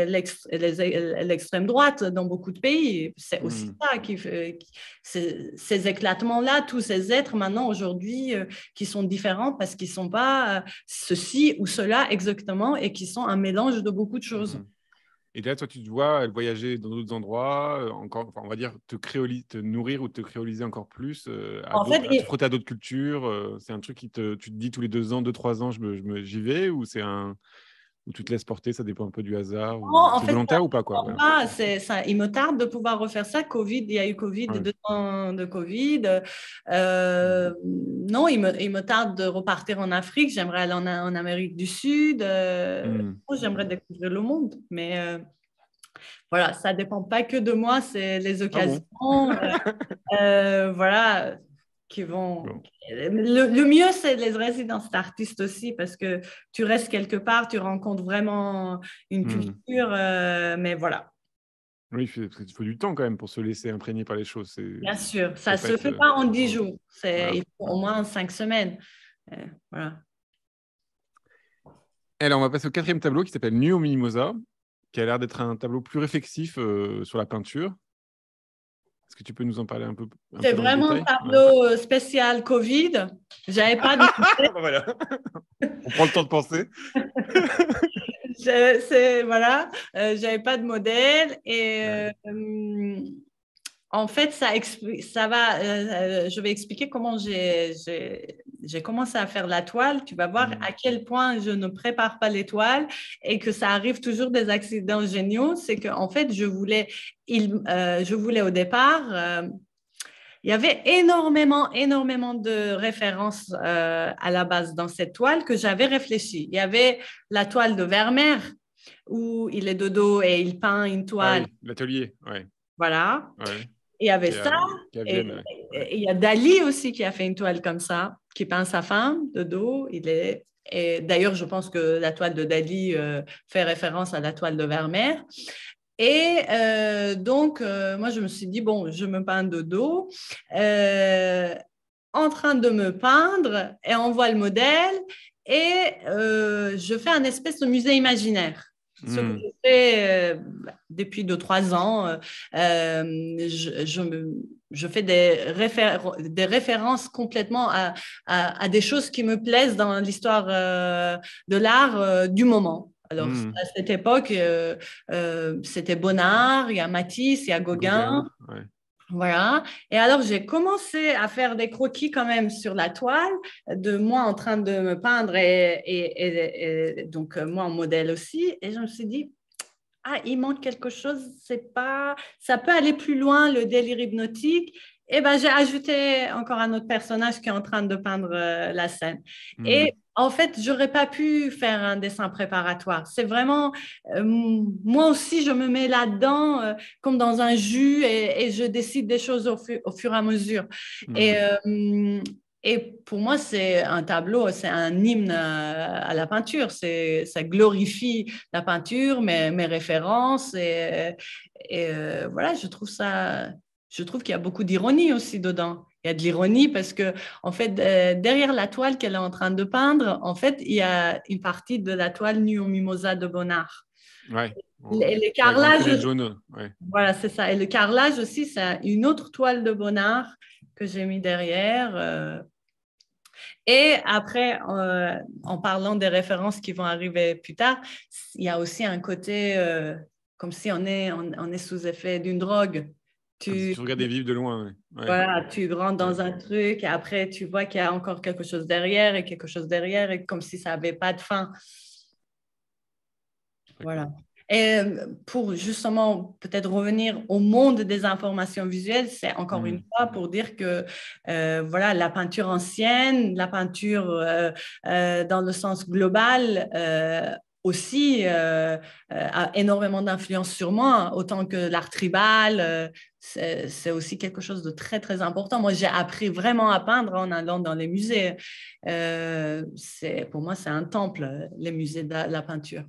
l'extrême droite dans beaucoup de pays. C'est aussi ça qui fait ces éclatements-là, tous ces êtres maintenant aujourd'hui qui sont différents parce qu'ils ne sont pas ceci ou cela exactement et qui sont un mélange de beaucoup de choses. Et là, toi, tu te vois voyager dans d'autres endroits, encore, enfin, on va dire te nourrir ou te créoliser encore plus, En fait, te frotter à d'autres cultures. C'est un truc tu te dis tous les 2 ans, 2-3 ans, j'y vais, ou ou tu te laisses porter, ça dépend un peu du hasard, c'est volontaire ou pas, quoi. Voilà. Il me tarde de pouvoir refaire ça. Il y a eu Covid, 2 ans de Covid. Non, il me tarde de repartir en Afrique. J'aimerais aller en Amérique du Sud. J'aimerais découvrir le monde. Mais voilà, ça ne dépend pas que de moi, c'est les occasions. Voilà. Qui vont... Bon. Le mieux, c'est les résidences d'artistes aussi, parce que tu restes quelque part, tu rencontres vraiment une culture, mais voilà. Oui, il faut du temps quand même pour se laisser imprégner par les choses. Bien sûr, ça ne se fait pas en 10 jours, voilà. Il faut au moins 5 semaines. Voilà. Alors, on va passer au 4e tableau qui s'appelle Nuit au Mimosa, qui a l'air d'être un tableau plus réflexif sur la peinture. Est-ce que tu peux nous en parler un peu? C'est vraiment un tableau spécial Covid. J'avais pas de... Voilà. On prend le temps de penser. Voilà, j'avais pas de modèle et en fait, je vais expliquer comment j'ai commencé à faire la toile. Tu vas voir à quel point je ne prépare pas les toiles et que ça arrive toujours des accidents géniaux. C'est qu'en fait, je voulais au départ... il y avait énormément de références à la base dans cette toile que j'avais réfléchi. Il y avait la toile de Vermeer où il est de dos et il peint une toile. Ah oui, l'atelier, ouais. Voilà. Ouais. Il y avait ça. Et il y a Dali aussi qui a fait une toile comme ça, qui peint sa femme de dos. Et d'ailleurs, je pense que la toile de Dali fait référence à la toile de Vermeer. Et donc, moi, je me suis dit, bon, je me peins de dos, en train de me peindre, et on voit le modèle, et je fais un espèce de musée imaginaire. Ce que je fais depuis 2-3 ans, je fais des références complètement à des choses qui me plaisent dans l'histoire de l'art du moment. Alors, à cette époque, c'était Bonnard, il y a Matisse, il y a Gauguin. Ouais. Voilà. Et alors, j'ai commencé à faire des croquis quand même sur la toile, de moi en train de me peindre et donc moi en modèle aussi. Et je me suis dit, il manque quelque chose, ça peut aller plus loin, le délire hypnotique. Et ben, j'ai ajouté encore un autre personnage qui est en train de peindre la scène. Et en fait, j'aurais pas pu faire un dessin préparatoire. C'est vraiment, moi aussi, je me mets là-dedans comme dans un jus et je décide des choses au fur et à mesure. Et pour moi, c'est un tableau, c'est un hymne à la peinture. Ça glorifie la peinture, mes références. Et voilà, je trouve qu'il y a beaucoup d'ironie aussi dedans. Il y a de l'ironie parce que, en fait, derrière la toile qu'elle est en train de peindre, en fait, il y a une partie de la toile Nuit au Mimosa de Bonnard. Ouais. Et le carrelage, jaune, ouais. Voilà, c'est ça. Et le carrelage aussi, c'est une autre toile de Bonnard que j'ai mis derrière. Et après, en parlant des références qui vont arriver plus tard, il y a aussi un côté comme si on est sous effet d'une drogue. Tu regardes des vivres de loin. Ouais. Voilà, tu rentres dans un truc et après, tu vois qu'il y a encore quelque chose derrière et quelque chose derrière et comme si ça n'avait pas de fin. Voilà. Et pour justement peut-être revenir au monde des informations visuelles, c'est encore une fois pour dire que voilà, la peinture ancienne, la peinture dans le sens global aussi a énormément d'influence sur moi, autant que l'art tribal. C'est aussi quelque chose de très, très important. Moi, j'ai appris vraiment à peindre en allant dans les musées. Pour moi, c'est un temple, les musées de la peinture.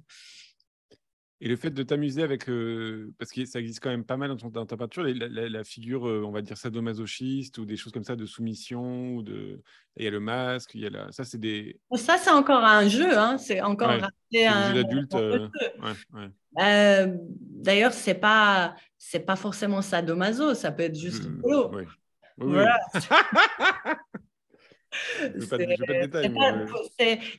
Et le fait de t'amuser avec, parce que ça existe quand même pas mal dans ta peinture, la figure, on va dire sadomasochiste ou des choses comme ça de soumission, il y a le masque, ça c'est des... Ça, c'est encore un jeu, hein. C'est encore Ouais, rajouter c'est des jeux un d'adultes. élément de jeu. Ouais, ouais. D'ailleurs, c'est pas forcément sadomaso, ça peut être juste rigolo. Ouais. Oui, Voilà. oui. Je veux pas de détails, mais...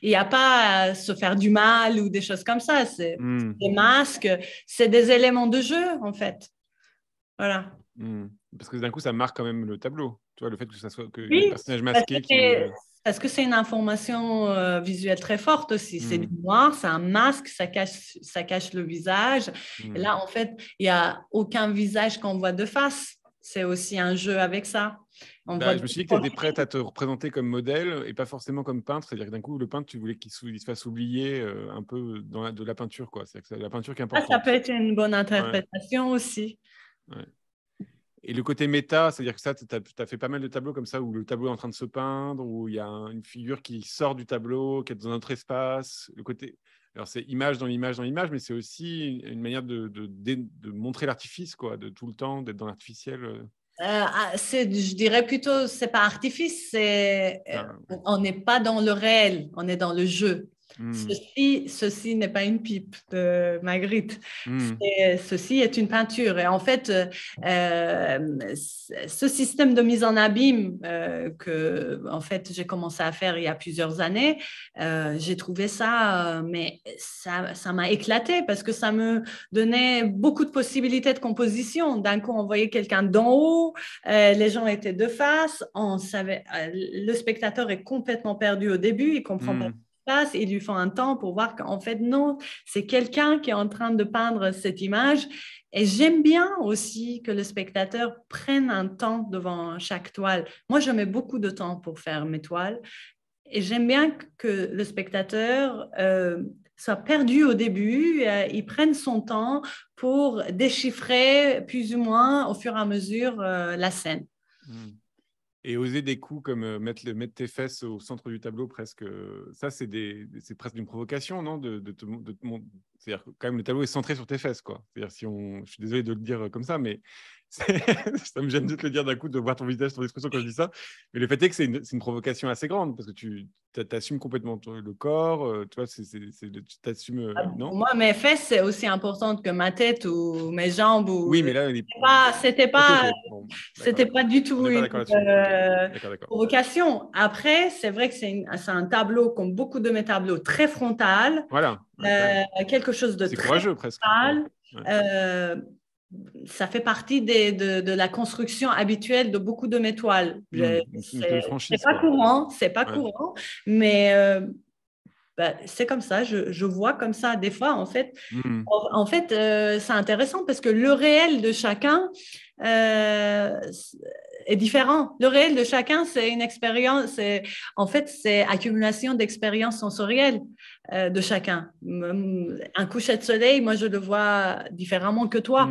Il n'y a pas à se faire du mal ou des choses comme ça. C'est des masques, c'est des éléments de jeu, en fait. Voilà. Parce que d'un coup, ça marque quand même le tableau. Tu vois, le fait que ça soit que Oui, le personnage masqué qui... parce que c'est une information visuelle très forte aussi. C'est du noir, c'est un masque, ça cache le visage. Et là, en fait, il n'y a aucun visage qu'on voit de face. C'est aussi un jeu avec ça. Je me suis dit que tu étais prête à te représenter comme modèle et pas forcément comme peintre. C'est-à-dire que d'un coup, le peintre, tu voulais qu'il se fasse oublier un peu de la peinture, quoi. C'est la peinture qui est importante. Ça peut être une bonne interprétation aussi. Ouais. Et le côté méta, c'est-à-dire que ça, tu as fait pas mal de tableaux comme ça où le tableau est en train de se peindre, où il y a une figure qui sort du tableau, qui est dans un autre espace. Le côté... Alors, c'est image dans l'image dans l'image, mais c'est aussi une manière de montrer l'artifice, quoi, de tout le temps, d'être dans l'artificiel. Je dirais plutôt, c'est pas artifice, on n'est pas dans le réel, on est dans le jeu. Ceci n'est pas une pipe de Magritte. Ceci est une peinture. Et en fait, ce système de mise en abîme que en fait, j'ai commencé à faire il y a plusieurs années, j'ai trouvé ça, mais ça m'a éclaté parce que ça me donnait beaucoup de possibilités de composition. D'un coup, on voyait quelqu'un d'en haut, les gens étaient de face, on savait, le spectateur est complètement perdu au début, il comprend pas place, ils lui font un temps pour voir qu'en fait, non, c'est quelqu'un qui est en train de peindre cette image. Et j'aime bien aussi que le spectateur prenne un temps devant chaque toile. Moi, je mets beaucoup de temps pour faire mes toiles. Et j'aime bien que le spectateur soit perdu au début, il prenne son temps pour déchiffrer plus ou moins au fur et à mesure la scène. Et oser des coups comme mettre tes fesses au centre du tableau, presque. Ça, c'est presque une provocation, non, c'est-à-dire quand même le tableau est centré sur tes fesses, quoi. C'est-à-dire je suis désolé de le dire comme ça, mais ça me gêne de te le dire d'un coup, de voir ton visage, ton expression quand je dis ça. Mais le fait est que c'est une provocation assez grande parce que tu assumes complètement le corps. Tu vois, tu t'assumes, non? Pour moi, mes fesses, c'est aussi important que ma tête ou mes jambes. Oui, mais là, c'était pas, Bon, c'était pas du tout une d'accord. provocation. Après, c'est vrai que c'est un tableau, comme beaucoup de mes tableaux, très frontal. Voilà. Quelque chose de c'est très courageux, presque. frontal. Ça fait partie de la construction habituelle de beaucoup de mes toiles. C'est pas courant, mais c'est comme ça. Je vois comme ça des fois. En fait, c'est intéressant parce que le réel de chacun est différent. Le réel de chacun, c'est une expérience. En fait, c'est accumulation d'expériences sensorielles de chacun. Un coucher de soleil, moi, je le vois différemment que toi.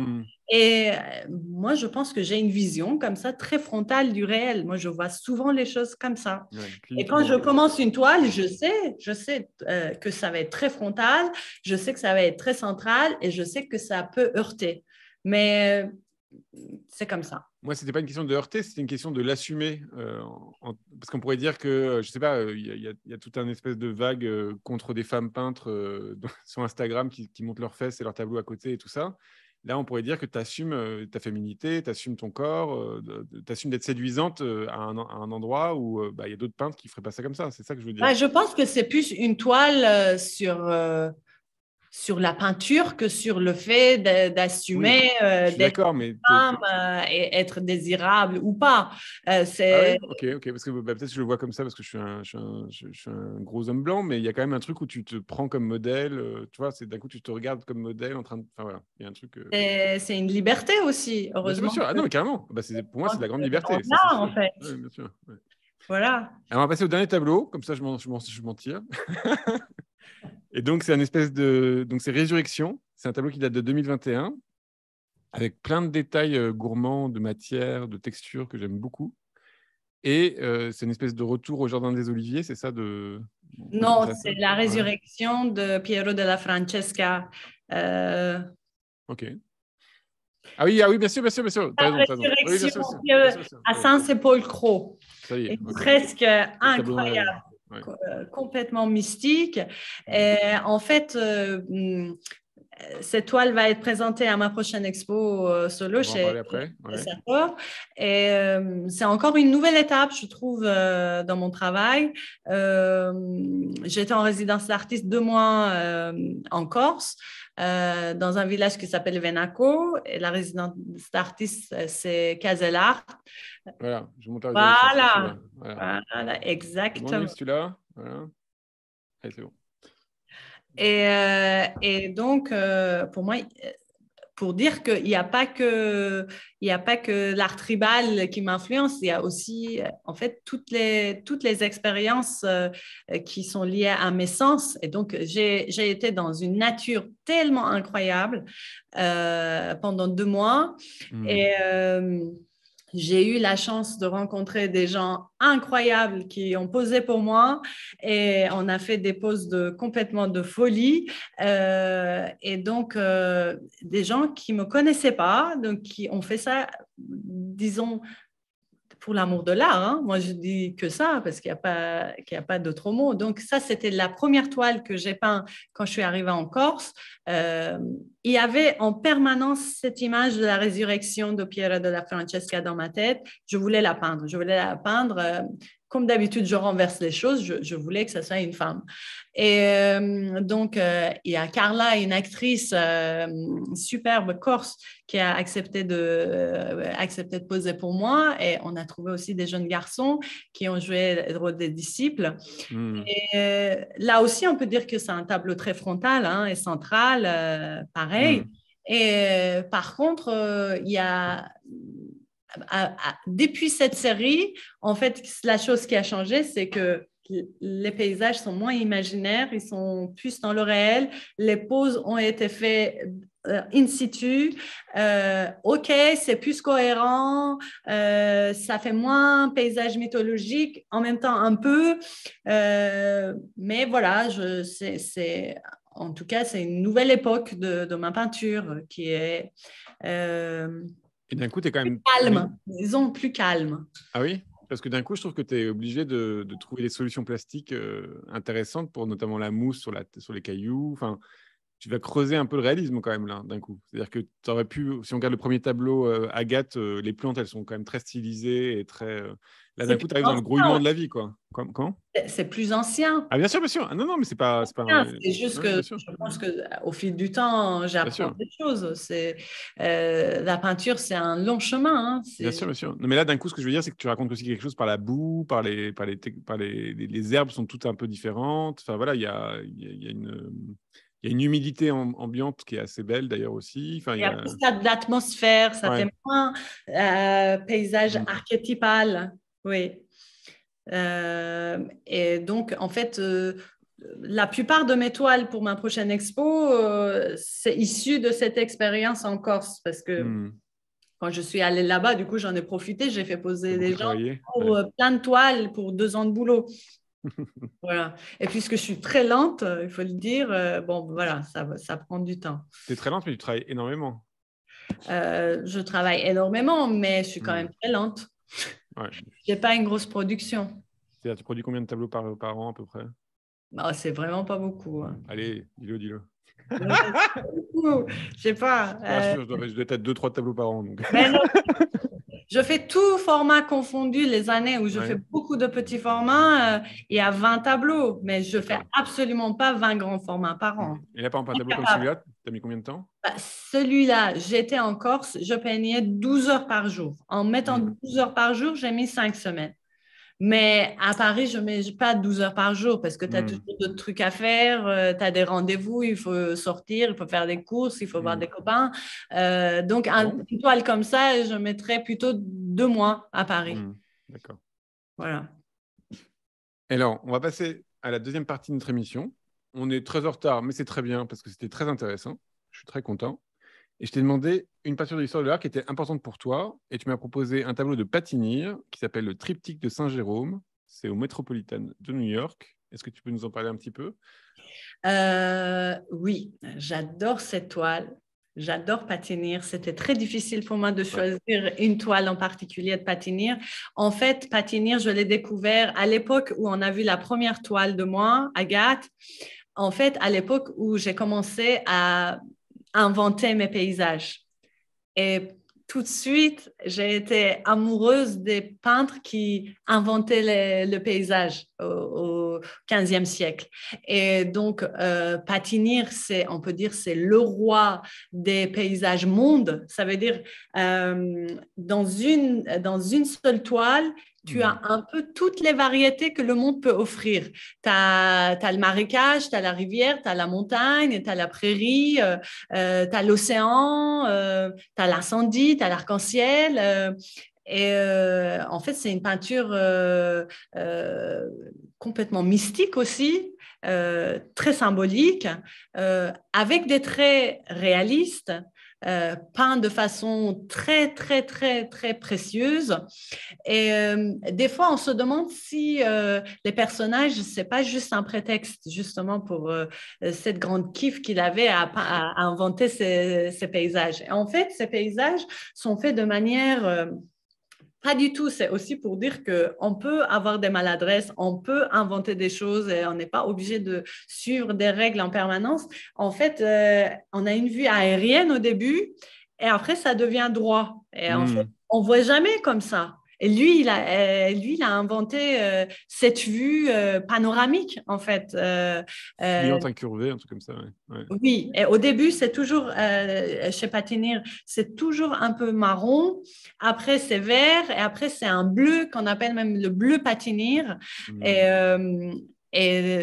Et moi, je pense que j'ai une vision comme ça, très frontale du réel. Moi, je vois souvent les choses comme ça. Et quand je commence une toile, je sais que ça va être très frontal, je sais que ça va être très central et je sais que ça peut heurter. Mais c'est comme ça. Moi, ce n'était pas une question de heurter, c'était une question de l'assumer. Parce qu'on pourrait dire que, je ne sais pas, il y a tout un espèce de vague contre des femmes peintres sur Instagram qui montrent leurs fesses et leurs tableaux à côté et tout ça. Là, on pourrait dire que tu assumes ta féminité, tu assumes ton corps, tu assumes d'être séduisante à un endroit où il y a d'autres peintres qui ne feraient pas ça comme ça. C'est ça que je veux dire. Je pense que c'est plus une toile sur la peinture que sur le fait d'assumer d'être une femme et être désirable ou pas. Ok, parce que peut-être que je le vois comme ça parce que je suis un gros homme blanc, mais il y a quand même un truc où tu te prends comme modèle, tu vois, d'un coup tu te regardes comme modèle en train de... Enfin voilà, il y a un truc... C'est une liberté aussi, heureusement. Bien sûr. Ah non, mais carrément, pour moi c'est de la grande liberté. En fait. Bien sûr. Ouais. Voilà. Alors, on va passer au dernier tableau, comme ça je m'en tire. Et donc, c'est une espèce de... Donc, c'est Résurrection. C'est un tableau qui date de 2021, avec plein de détails gourmands, de matière, de texture que j'aime beaucoup. Et c'est une espèce de retour au Jardin des Oliviers, c'est ça Non, c'est la Résurrection de Piero della Francesca. Ok. Ah oui, bien sûr, bien sûr, bien sûr. T'as raison, t'as raison. Oui, bien sûr, bien sûr, bien sûr. À Saint-Paul Cros. Ça y est, ok. Presque Le tableau dans la incroyable, ouais. complètement mystique. Et en fait, cette toile va être présentée à ma prochaine expo solo On va en parler après. Ouais. Sator. Et c'est encore une nouvelle étape, je trouve, dans mon travail. J'étais en résidence d'artiste 2 mois en Corse, dans un village qui s'appelle Venaco. Et la résidence d'artiste, c'est Caselart. Voilà, je monte la résolution. Voilà, exactement. Bon, tu l'as. Voilà. Allez, c'est bon. Et donc, pour moi, pour dire qu'il n'y a pas que l'art tribal qui m'influence, il y a aussi, en fait, toutes les expériences qui sont liées à mes sens. Et donc, j'ai été dans une nature tellement incroyable pendant 2 mois. Et j'ai eu la chance de rencontrer des gens incroyables qui ont posé pour moi et on a fait des poses complètement de folie. Et donc, des gens qui ne me connaissaient pas, donc qui ont fait ça, disons, pour l'amour de l'art. Hein. Moi, je dis que ça parce qu'il n'y a pas d'autre mot. Donc, ça, c'était la première toile que j'ai peinte quand je suis arrivée en Corse. Il y avait en permanence cette image de la résurrection de Piera della Francesca dans ma tête. Je voulais la peindre. Comme d'habitude, je renverse les choses. Je voulais que ce soit une femme. Et donc, il y a Carla, une actrice superbe corse, qui a accepté de poser pour moi. Et on a trouvé aussi des jeunes garçons qui ont joué le rôle des disciples. Et là aussi, on peut dire que c'est un tableau très frontal et central, pareil. Et par contre, il y a... Depuis cette série, en fait, la chose qui a changé, c'est que les paysages sont moins imaginaires, ils sont plus dans le réel. Les poses ont été faites in situ. OK, c'est plus cohérent, ça fait moins paysage mythologique, en même temps un peu. Mais voilà, en tout cas, c'est une nouvelle époque de ma peinture qui est... Et d'un coup, tu es quand même calme, disons plus calme. Ah oui? Parce que d'un coup, je trouve que tu es obligé de trouver des solutions plastiques intéressantes pour notamment la mousse sur les cailloux. Enfin, tu vas creuser un peu le réalisme quand même là, d'un coup. C'est-à-dire que tu aurais pu, si on regarde le premier tableau, Agathe, les plantes, elles sont quand même très stylisées et très... Là, d'un coup, tu arrives dans le grouillement de la vie, quoi. Comment? C'est plus ancien. Ah, bien sûr, bien sûr. Ah, non, mais c'est pas... C'est juste que je pense qu'au fil du temps, j'apprends des choses. La peinture, c'est un long chemin. Bien sûr, bien sûr. Non, mais là, d'un coup, ce que je veux dire, c'est que tu racontes aussi quelque chose par la boue, les herbes sont toutes un peu différentes. Enfin, voilà, il y a une humidité ambiante qui est assez belle d'ailleurs aussi. Enfin, il y a plus d'atmosphère, ça fait moins paysage archétypal. Oui. Et donc, en fait, la plupart de mes toiles pour ma prochaine expo, c'est issu de cette expérience en Corse parce que quand je suis allée là-bas, du coup, j'en ai profité, j'ai fait poser des gens pour plein de toiles pour 2 ans de boulot. Voilà. Et puisque je suis très lente, il faut le dire, bon, voilà, ça prend du temps. Tu es très lente, mais tu travailles énormément. Je travaille énormément, mais je suis quand même très lente. Ouais. Je n'ai pas une grosse production. C'est-à-dire, tu produis combien de tableaux par an à peu près? Oh, c'est vraiment pas beaucoup. Allez, dis-le. Je sais pas. Je dois être 2-3 tableaux par an. Donc. Non, je fais tout format confondu les années où je fais beaucoup de petits formats. Il y a 20 tableaux, mais je ne fais absolument pas 20 grands formats par an. Et là, par exemple, un tableau comme celui-là, tu as mis combien de temps? Celui-là, j'étais en Corse, je peignais 12 heures par jour. En mettant 12 heures par jour, j'ai mis 5 semaines. Mais à Paris, je ne mets pas 12 heures par jour parce que tu as toujours d'autres trucs à faire. Tu as des rendez-vous, il faut sortir, il faut faire des courses, il faut voir des copains. Donc, une toile comme ça, je mettrais plutôt 2 mois à Paris. D'accord. Voilà. Alors, on va passer à la deuxième partie de notre émission. On est très en retard, mais c'est très bien parce que c'était très intéressant. Je suis très content. Et je t'ai demandé une peinture de l'histoire de l'art qui était importante pour toi. Et tu m'as proposé un tableau de Patinir qui s'appelle le Triptyque de Saint-Jérôme. C'est au Metropolitan de New York. Est-ce que tu peux nous en parler un petit peu? Oui, j'adore cette toile. J'adore Patinir. C'était très difficile pour moi de choisir une toile en particulier de Patinir. En fait, Patinir, je l'ai découvert à l'époque où on a vu la première toile de moi, Agathe. En fait, à l'époque où j'ai commencé à inventer mes paysages. Et tout de suite, j'ai été amoureuse des peintres qui inventaient le paysage au 15e siècle. Et donc, Patinir, on peut dire, c'est le roi des paysages monde. Ça veut dire, dans une seule toile, tu as un peu toutes les variétés que le monde peut offrir. Tu as le marécage, tu as la rivière, tu as la montagne, tu as la prairie, tu as l'océan, tu as l'incendie, tu as l'arc-en-ciel. En fait, c'est une peinture complètement mystique aussi, très symbolique, avec des traits réalistes, peints de façon très, très, très, très précieuse. Et des fois, on se demande si les personnages, c'est pas juste un prétexte justement pour cette grande kiff qu'il avait à inventer ces paysages. Et en fait, ces paysages sont faits de manière pas du tout, c'est aussi pour dire qu'on peut avoir des maladresses, on peut inventer des choses et on n'est pas obligé de suivre des règles en permanence. En fait, on a une vue aérienne au début et après, ça devient droit. Et en fait, on ne voit jamais comme ça. Et lui, il a inventé cette vue panoramique, en fait. Pliante, incurvée, un truc comme ça. Ouais. Oui, et au début, c'est toujours, chez Patinir, c'est toujours un peu marron. Après, c'est vert. Et après, c'est un bleu qu'on appelle même le bleu Patinir. Et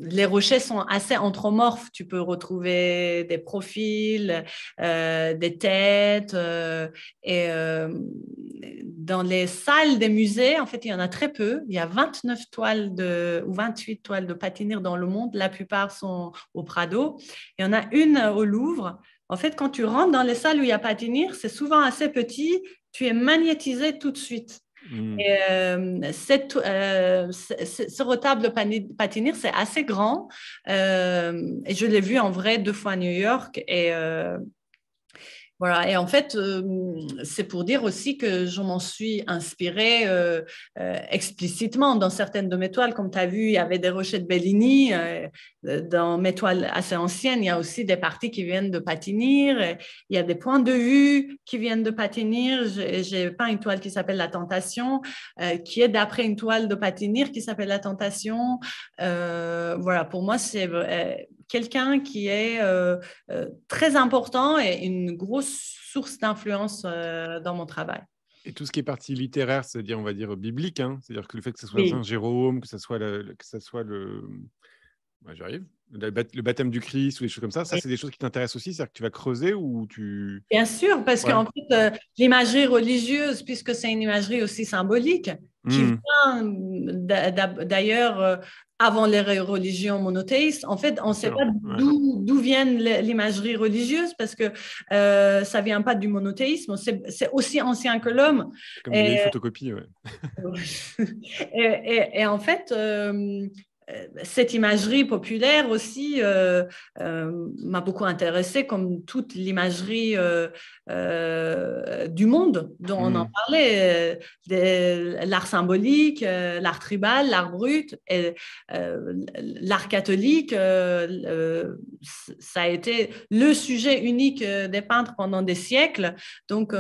les rochers sont assez anthropomorphes. Tu peux retrouver des profils, des têtes. Dans les salles des musées, en fait, il y en a très peu. Il y a 29 toiles ou 28 toiles de Patinir dans le monde. La plupart sont au Prado. Il y en a une au Louvre. En fait, quand tu rentres dans les salles où il y a Patinir, c'est souvent assez petit. Tu es magnétisé tout de suite. Et, ce retable de Patinir, c'est assez grand. Et je l'ai vu en vrai 2 fois à New York. Voilà, et en fait, c'est pour dire aussi que je m'en suis inspirée explicitement dans certaines de mes toiles. Comme tu as vu, il y avait des rochers de Bellini. Dans mes toiles assez anciennes, il y a aussi des parties qui viennent de Patinir. Il y a des points de vue qui viennent de Patinir. J'ai peint une toile qui s'appelle La Tentation, qui est d'après une toile de Patinir qui s'appelle La Tentation. Voilà, pour moi, c'est quelqu'un qui est très important et une grosse source d'influence dans mon travail. Et tout ce qui est partie littéraire, c'est-à-dire, on va dire, biblique, hein, c'est-à-dire que le fait que ce soit Oui. Saint Jérôme, que ce soit j'arrive, le baptême du Christ ou des choses comme ça, c'est des choses qui t'intéressent aussi, c'est-à-dire que tu vas creuser ou tu… Bien sûr, parce qu'en fait, l'imagerie religieuse, puisque c'est une imagerie aussi symbolique, qui vient d'ailleurs avant les religions monothéistes, en fait, on ne sait pas d'où viennent l'imagerie religieuse, parce que ça ne vient pas du monothéisme, c'est aussi ancien que l'homme. Comme des vieilles photocopies, et en fait… cette imagerie populaire aussi m'a beaucoup intéressée, comme toute l'imagerie du monde dont on en parlait, l'art symbolique, l'art tribal, l'art brut, et l'art catholique. Ça a été le sujet unique des peintres pendant des siècles. Donc,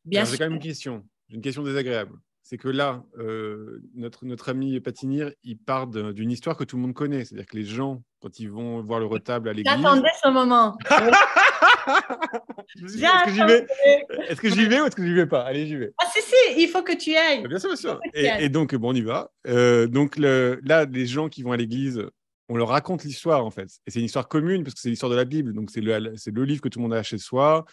bien sûr. J'ai quand même une question désagréable. C'est que là, notre ami Patinir, il part d'une histoire que tout le monde connaît. C'est-à-dire que les gens, quand ils vont voir le retable à l'église… J'attendais ce moment. Est-ce que j'y vais ou est-ce que j'y vais pas? Allez, j'y vais. Ah, si, il faut que tu y ailles. Bien sûr, bien sûr. Et donc, bon, on y va. Donc, là, les gens qui vont à l'église, on leur raconte l'histoire, en fait. Et c'est une histoire commune, parce que c'est l'histoire de la Bible. Donc, c'est le livre que tout le monde a chez soi.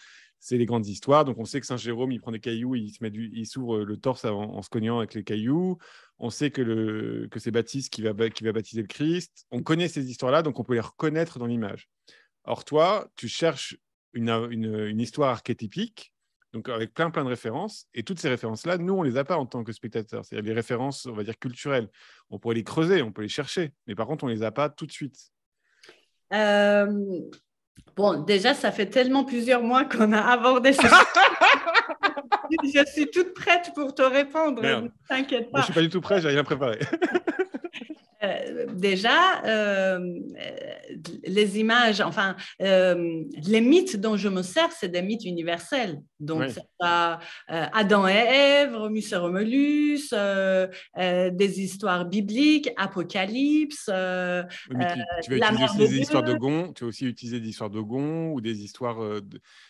C'est les grandes histoires. Donc, on sait que Saint Jérôme, il prend des cailloux, il s'ouvre le torse en se cognant avec les cailloux. On sait que c'est Baptiste qui va baptiser le Christ. On connaît ces histoires-là, donc on peut les reconnaître dans l'image. Or, toi, tu cherches une histoire archétypique donc avec plein de références. Et toutes ces références-là, nous, on ne les a pas en tant que spectateurs. C'est-à-dire des références, on va dire, culturelles. On pourrait les creuser, on peut les chercher, mais par contre, on ne les a pas tout de suite. Bon, déjà, ça fait tellement plusieurs mois qu'on a abordé ce Je suis toute prête pour te répondre, ne t'inquiète pas. Moi, je ne suis pas du tout prêt, je n'ai rien préparé. Déjà, les images, enfin, les mythes dont je me sers, c'est des mythes universels. Donc, c'est pas Adam et Ève, Romus et Romulus, des histoires bibliques, Apocalypse. Tu vas utiliser aussi des histoires de Gon, tu vas aussi utiliser des histoires de Gon ou des histoires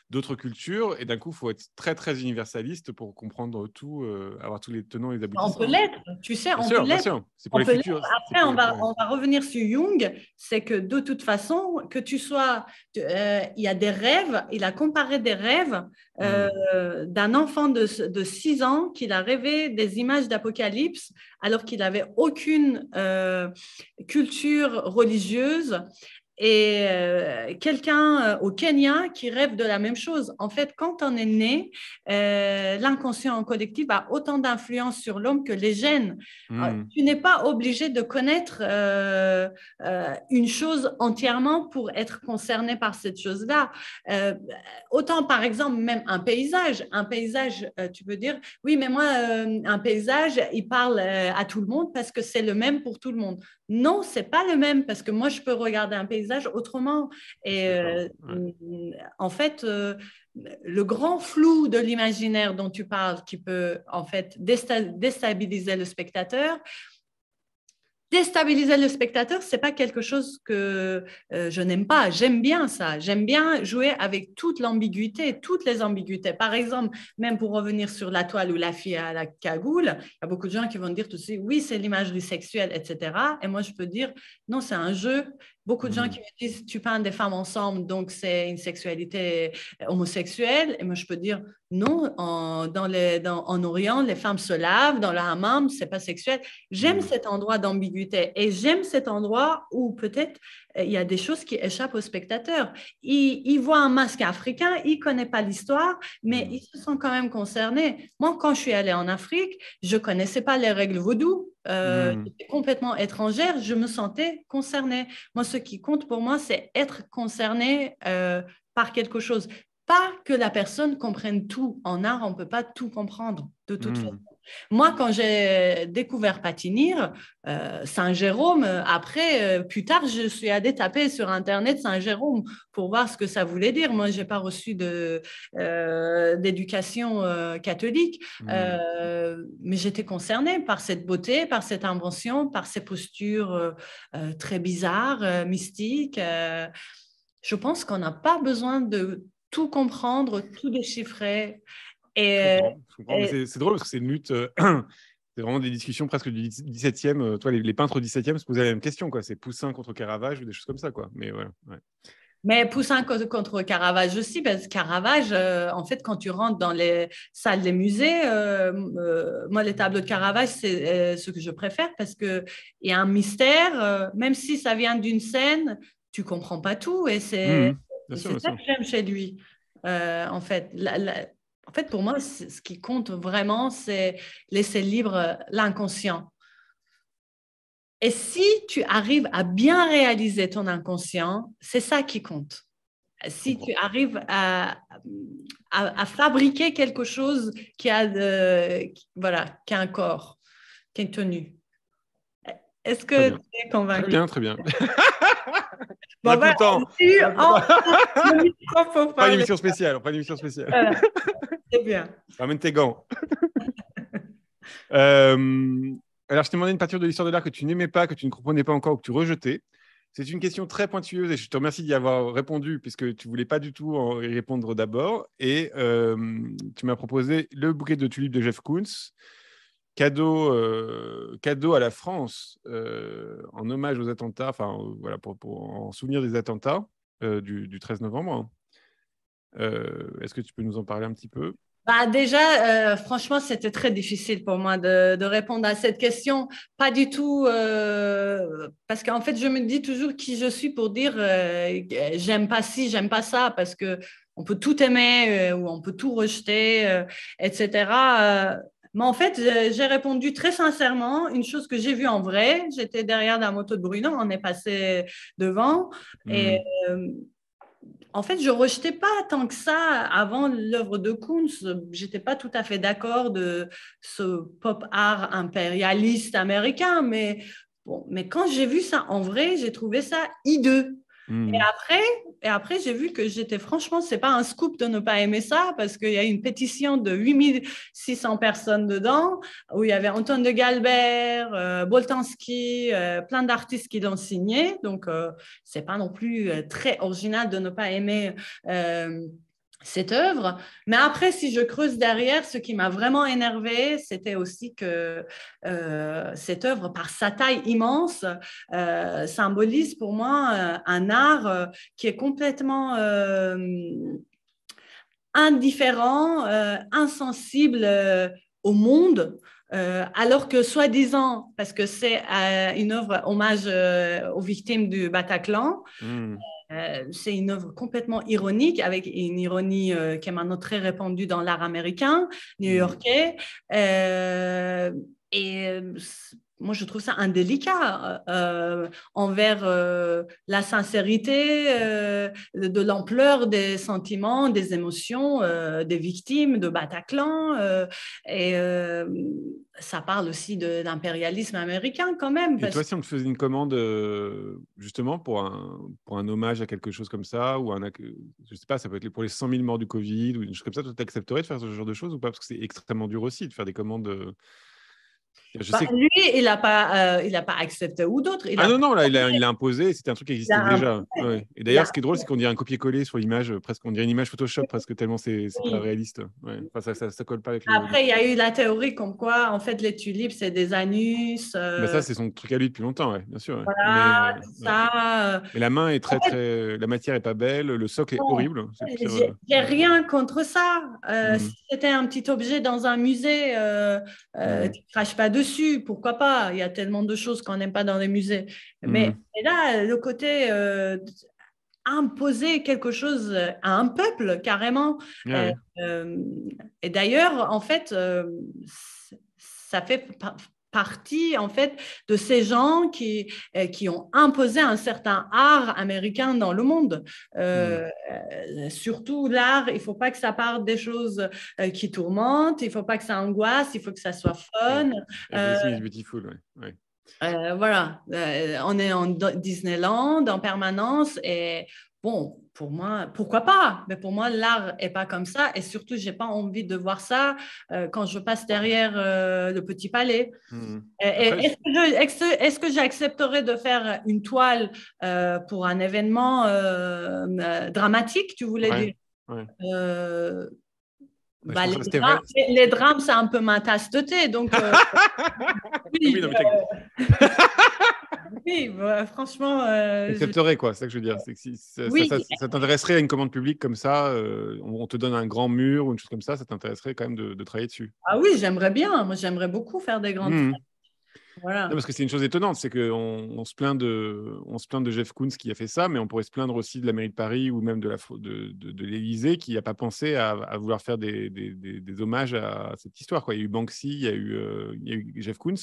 d'autres cultures. Et d'un coup, il faut être très, très universaliste pour comprendre tout, avoir tous les tenants et les aboutissants. On peut l'être, tu sais, on peut l'être. C'est pour les futurs. Après, on va revenir sur Jung, c'est que de toute façon, que tu sois, il y a des rêves, il a comparé des rêves d'un enfant de 6 ans qu'il a rêvé des images d'Apocalypse alors qu'il n'avait aucune culture religieuse. Et quelqu'un au Kenya qui rêve de la même chose. En fait, quand on est né, l'inconscient collectif a autant d'influence sur l'homme que les gènes. Tu n'es pas obligé de connaître une chose entièrement pour être concerné par cette chose-là. Autant, par exemple, même un paysage. Un paysage, tu peux dire, oui, mais moi, un paysage, il parle à tout le monde parce que c'est le même pour tout le monde. Non, c'est pas le même parce que moi, je peux regarder un paysage autrement. Et en fait, le grand flou de l'imaginaire dont tu parles qui peut en fait déstabiliser le spectateur, déstabiliser le spectateur, ce n'est pas quelque chose que je n'aime pas. J'aime bien ça. J'aime bien jouer avec toute l'ambiguïté, toutes les ambiguïtés. Par exemple, même pour revenir sur la toile ou la fille à la cagoule, il y a beaucoup de gens qui vont dire tout de suite, oui, c'est l'imagerie sexuelle, etc. Et moi, je peux dire, non, c'est un jeu. Beaucoup de gens qui me disent, tu peins des femmes ensemble, donc c'est une sexualité homosexuelle. Et moi, je peux dire, non, en Orient, les femmes se lavent, dans le hammam, ce n'est pas sexuel. J'aime cet endroit d'ambiguïté et j'aime cet endroit où peut-être il y a des choses qui échappent aux spectateurs. Il voit un masque africain, il ne connaît pas l'histoire, mais ils se sont quand même concernés. Moi, quand je suis allée en Afrique, je ne connaissais pas les règles vaudou. J'étais complètement étrangère, je me sentais concernée. Moi, ce qui compte pour moi, c'est être concernée par quelque chose. Pas que la personne comprenne tout. En art, on ne peut pas tout comprendre de toute façon. Moi, quand j'ai découvert Patinir, Saint-Jérôme, après, plus tard, je suis allée taper sur Internet Saint-Jérôme pour voir ce que ça voulait dire. Moi, je n'ai pas reçu d'éducation catholique, mais j'étais concernée par cette beauté, par cette invention, par ces postures très bizarres, mystiques. Je pense qu'on n'a pas besoin de tout comprendre, tout déchiffrer. Je comprends. Mais c'est drôle parce que c'est une lutte, c'est vraiment des discussions presque du 17e. Toi, les peintres du 17e se posaient la même question, quoi. C'est Poussin contre Caravage ou des choses comme ça, quoi. Mais voilà. Ouais. Mais Poussin contre Caravage aussi, parce que Caravage, en fait, quand tu rentres dans les salles des musées, moi, les tableaux de Caravage, c'est ce que je préfère parce qu'il y a un mystère, même si ça vient d'une scène, tu ne comprends pas tout. Et c'est ça que j'aime chez lui. En fait, pour moi, ce qui compte vraiment, c'est laisser libre l'inconscient. Et si tu arrives à bien réaliser ton inconscient, c'est ça qui compte. Si tu arrives à fabriquer quelque chose qui a un corps, qui est tenu. Est-ce que tu es convaincu? Très bien. Bon, pas une émission spéciale. Voilà. C'est bien. Ramène tes gants. Alors, je t'ai demandé une peinture de l'histoire de l'art que tu n'aimais pas, que tu ne comprenais pas encore ou que tu rejetais. C'est une question très pointueuse et je te remercie d'y avoir répondu puisque tu ne voulais pas du tout y répondre d'abord. Et tu m'as proposé le bouquet de tulipes de Jeff Koons, cadeau à la France en hommage aux attentats, enfin voilà, en souvenir des attentats du 13 novembre. Est-ce que tu peux nous en parler un petit peu? Déjà, franchement, c'était très difficile pour moi de répondre à cette question. Pas du tout, parce qu'en fait, je me dis toujours qui je suis pour dire j'aime pas ci, j'aime pas ça, parce que on peut tout aimer ou on peut tout rejeter, etc. Mais en fait, j'ai répondu très sincèrement, une chose que j'ai vue en vrai. J'étais derrière la moto de Bruno, on est passé devant. Et en fait, je ne rejetais pas tant que ça avant l'œuvre de Kunz. Je n'étais pas tout à fait d'accord de ce pop art impérialiste américain. Bon, mais quand j'ai vu ça en vrai, j'ai trouvé ça hideux. Et après, et après, j'ai vu que j'étais franchement, c'est pas un scoop de ne pas aimer ça parce qu'il y a une pétition de 8600 personnes dedans où il y avait Antoine de Galbert, Boltanski, plein d'artistes qui l'ont signé. Donc, c'est pas non plus très original de ne pas aimer cette œuvre. Mais après, si je creuse derrière, ce qui m'a vraiment énervé, c'était aussi que cette œuvre, par sa taille immense, symbolise pour moi un art qui est complètement indifférent, insensible au monde. Alors que soi-disant, parce que c'est une œuvre hommage aux victimes du Bataclan, c'est une œuvre complètement ironique, avec une ironie qui est maintenant très répandue dans l'art américain, new-yorkais. Et moi, je trouve ça indélicat envers la sincérité de l'ampleur des sentiments, des émotions des victimes de Bataclan. Et ça parle aussi de l'impérialisme américain quand même. Et toi, si on te faisait une commande justement pour un hommage à quelque chose comme ça, ou je sais pas, ça peut être pour les 100 000 morts du Covid, ou une chose comme ça, toi, tu accepterais de faire ce genre de choses ou pas? Parce que c'est extrêmement dur aussi de faire des commandes. Je sais que... Lui, il n'a pas accepté ou d'autres. Ah non, non, là, il l'a imposé, c'était un truc qui existait déjà. Ouais. Et d'ailleurs, ce qui est drôle, c'est qu'on dirait un copier-coller sur l'image, presque, on dirait une image Photoshop, presque tellement c'est pas réaliste. Ouais. Enfin, ça colle pas avec le. Après, il y a eu la théorie comme quoi, en fait, les tulipes, c'est des anus. Bah ça, c'est son truc à lui depuis longtemps, ouais, bien sûr. Ouais. Voilà, Ouais. ça. Mais la main est En fait, très. La matière est pas belle, le socle est horrible. j'ai rien contre ça. Mm. Si c'était un petit objet dans un musée, tu ne craches pas dessus, pourquoi pas? Il y a tellement de choses qu'on n'aime pas dans les musées. Mais là, le côté imposer quelque chose à un peuple, carrément. Ouais. Et d'ailleurs, en fait, ça fait partie en fait de ces gens qui ont imposé un certain art américain dans le monde. Surtout l'art, il ne faut pas que ça parte des choses qui tourmentent, il ne faut pas que ça angoisse, il faut que ça soit fun. Everything is beautiful, ouais. Voilà, on est en Disneyland en permanence et bon, pour moi, pourquoi pas? Mais pour moi, l'art n'est pas comme ça et surtout, je n'ai pas envie de voir ça quand je passe derrière le Petit Palais. Après, Est-ce que j'accepterais de faire une toile pour un événement dramatique, tu voulais dire? Ouais. Bah, les drames, c'est un peu ma tasse de thé, donc oui, oui, non, oui, franchement. Accepterais, quoi, c'est ça que je veux dire. C'est que si ça t'intéresserait à une commande publique comme ça, on te donne un grand mur ou une chose comme ça t'intéresserait quand même de travailler dessus. Ah oui, j'aimerais bien. Moi, j'aimerais beaucoup faire des grandes fêtes. Voilà. Non, parce que c'est une chose étonnante, c'est qu'on se plaint de Jeff Koons qui a fait ça, mais on pourrait se plaindre aussi de la mairie de Paris ou même de l'Élysée qui n'a pas pensé à vouloir faire des hommages à cette histoire, quoi. Il y a eu Banksy, il y a eu Jeff Koons.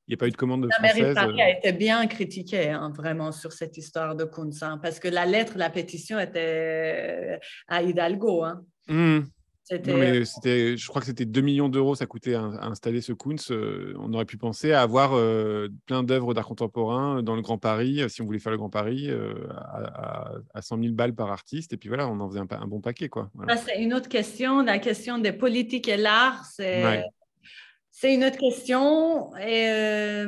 Il n'y a pas eu de commande française. La mairie de Paris a été bien critiquée, hein, vraiment, sur cette histoire de Koons, hein, parce que la pétition était à Hidalgo. Hein. Non, mais je crois que c'était 2 millions d'euros, ça coûtait à installer ce Koons. On aurait pu penser à avoir plein d'œuvres d'art contemporain dans le Grand Paris, si on voulait faire le Grand Paris, à 100 000 balles par artiste. Et puis voilà, on en faisait un bon paquet, quoi. Voilà. C'est une autre question, la question des politiques et l'art, c'est une autre question. Et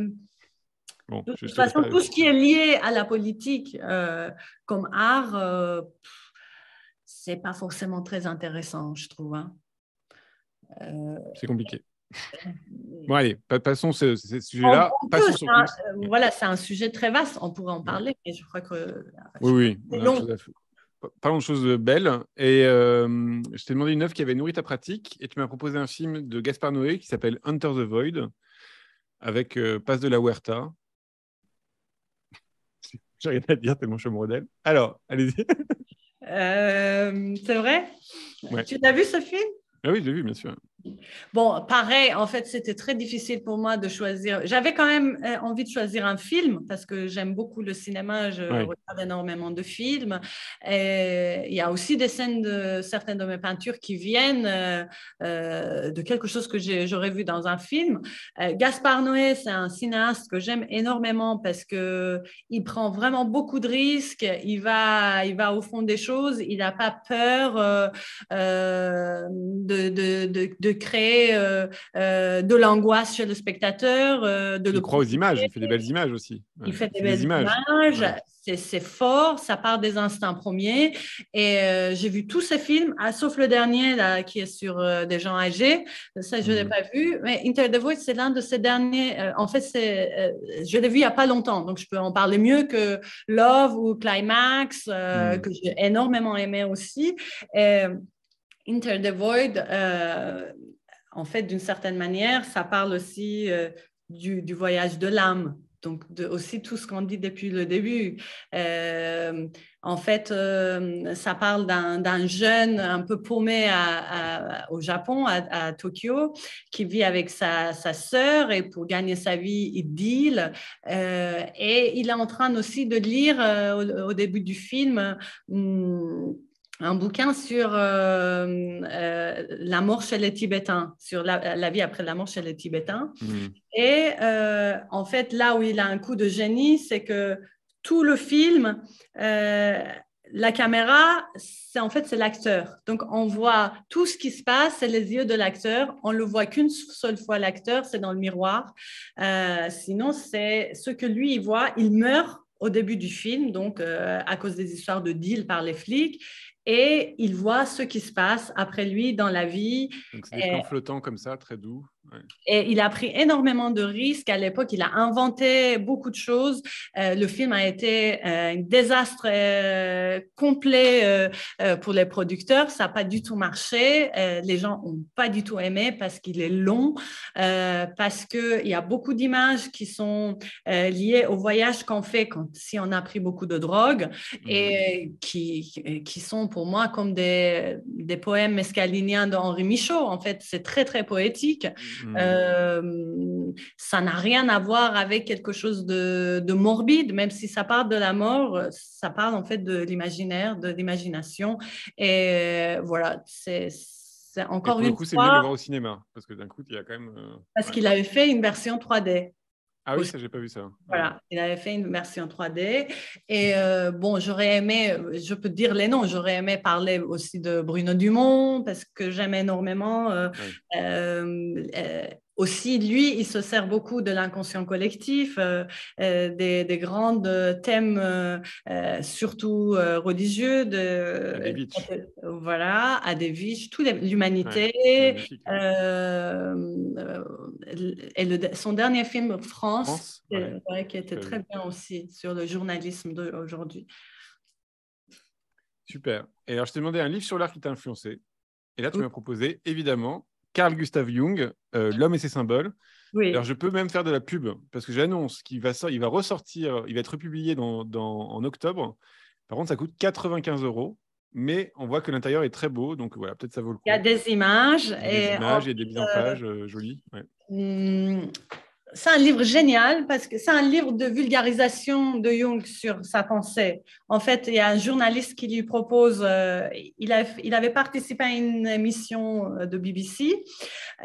bon, de toute façon, tout ce qui est lié à la politique comme art, c'est pas forcément très intéressant, je trouve. Hein. C'est compliqué. Bon, allez, passons ce sujet-là. Voilà, c'est un sujet très vaste. On pourrait en parler, mais je crois que. Oui. Parlons de choses belles. Et je t'ai demandé une œuvre qui avait nourri ta pratique et tu m'as proposé un film de Gaspard Noé qui s'appelle Enter the Void avec Paz de la Huerta. J'ai rien à dire tellement je suis modèle. Alors, allez-y. C'est vrai? Ouais. Tu l'as vu ce film? Ah oui, je l'ai vu, bien sûr. Bon, pareil, en fait, c'était très difficile pour moi de choisir. J'avais quand même envie de choisir un film parce que j'aime beaucoup le cinéma, je regarde énormément de films. Et il y a aussi des scènes de certaines de mes peintures qui viennent de quelque chose que j'aurais vu dans un film. Gaspard Noé, c'est un cinéaste que j'aime énormément parce qu'il prend vraiment beaucoup de risques, il va au fond des choses, il n'a pas peur de créer de l'angoisse chez le spectateur. Il croit aux images, il fait des belles images aussi. Il fait des belles images, c'est fort, ça part des instincts premiers. Et j'ai vu tous ces films, sauf le dernier là, qui est sur des gens âgés. Ça, je ne l'ai pas vu. Mais Into the Void, c'est l'un de ces derniers. En fait, je l'ai vu il n'y a pas longtemps, donc je peux en parler mieux que Love ou Climax, que j'ai énormément aimé aussi. Et, Into the Void, en fait, d'une certaine manière, ça parle aussi du voyage de l'âme. Donc, aussi tout ce qu'on dit depuis le début. En fait, ça parle d'un jeune un peu paumé au Japon, à Tokyo, qui vit avec sa sœur et pour gagner sa vie, il deal. Et il est en train aussi de lire au début du film un bouquin sur la mort chez les Tibétains, sur la vie après la mort chez les Tibétains. Et en fait, là où il a un coup de génie, c'est que tout le film, la caméra, c'est l'acteur. Donc, on voit tout ce qui se passe, c'est les yeux de l'acteur. On ne le voit qu'une seule fois, l'acteur, c'est dans le miroir. Sinon, c'est ce que lui, il voit. Il meurt au début du film, donc à cause des histoires de deal par les flics. Et il voit ce qui se passe après lui dans la vie. Donc, c'est des plans flottants comme ça, très doux. Ouais. Et il a pris énormément de risques. À l'époque, il a inventé beaucoup de choses. Le film a été un désastre complet pour les producteurs. Ça n'a pas du tout marché. Les gens n'ont pas du tout aimé parce qu'il est long, parce qu'il y a beaucoup d'images qui sont liées au voyage qu'on fait si on a pris beaucoup de drogue et qui sont pour moi comme des poèmes mescaliniens d'Henri Michaud. En fait, c'est très, très poétique. Ça n'a rien à voir avec quelque chose de morbide, même si ça parle de la mort, ça parle en fait de l'imaginaire, de l'imagination. Et voilà, c'est encore une fois... c'est mieux de le voir au cinéma, parce que d'un coup, il y a quand même... Parce qu'il avait fait une version 3D. Ah oui, ça, j'ai pas vu ça. Voilà, il avait fait une version 3D. Et bon, j'aurais aimé, je peux te dire les noms, j'aurais aimé parler aussi de Bruno Dumont, parce que j'aime énormément. Aussi, lui, il se sert beaucoup de l'inconscient collectif, des grands thèmes, surtout religieux, voilà, Adevich, toute l'humanité. Son dernier film, France qui était très bien aussi sur le journalisme d'aujourd'hui. Super. Et alors, je t'ai demandé un livre sur l'art qui t'a influencé. Et là, tu m'as proposé, évidemment, Carl Gustav Jung, L'homme et ses symboles. Oui. Alors, je peux même faire de la pub, parce que j'annonce qu'il va ressortir, il va être republié en octobre. Par contre, ça coûte 95 €, mais on voit que l'intérieur est très beau, donc voilà, peut-être ça vaut le coup. Il y a des images. Il y a des mises en page jolies. Ouais. C'est un livre génial parce que c'est un livre de vulgarisation de Jung sur sa pensée. En fait, il y a un journaliste qui lui propose, il avait participé à une émission de BBC,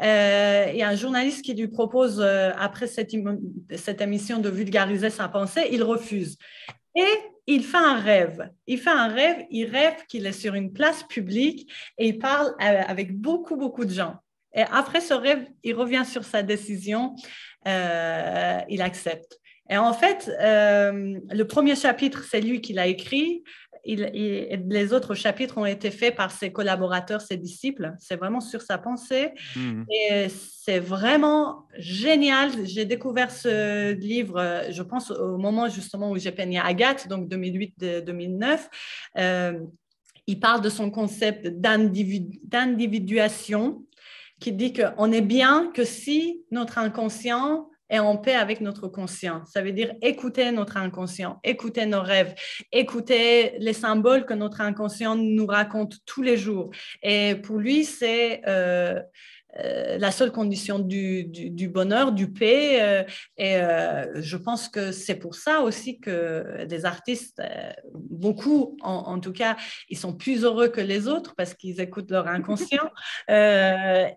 il y a un journaliste qui lui propose, après cette émission, de vulgariser sa pensée, il refuse. Et il fait un rêve. Il rêve qu'il est sur une place publique et il parle avec beaucoup, beaucoup de gens. Et après ce rêve, il revient sur sa décision, il accepte. Et en fait, le premier chapitre, c'est lui qui l'a écrit. Les autres chapitres ont été faits par ses collaborateurs, ses disciples. C'est vraiment sur sa pensée. Et c'est vraiment génial. J'ai découvert ce livre, je pense, au moment justement où j'ai peigné Agathe, donc 2008-2009. Il parle de son concept d'individuation, qui dit qu'on est bien que si notre inconscient et en paix avec notre conscient. Ça veut dire écouter notre inconscient, écouter nos rêves, écouter les symboles que notre inconscient nous raconte tous les jours. Et pour lui, c'est la seule condition du bonheur, du paix. Et je pense que c'est pour ça aussi que des artistes, beaucoup en tout cas, ils sont plus heureux que les autres parce qu'ils écoutent leur inconscient. Voilà,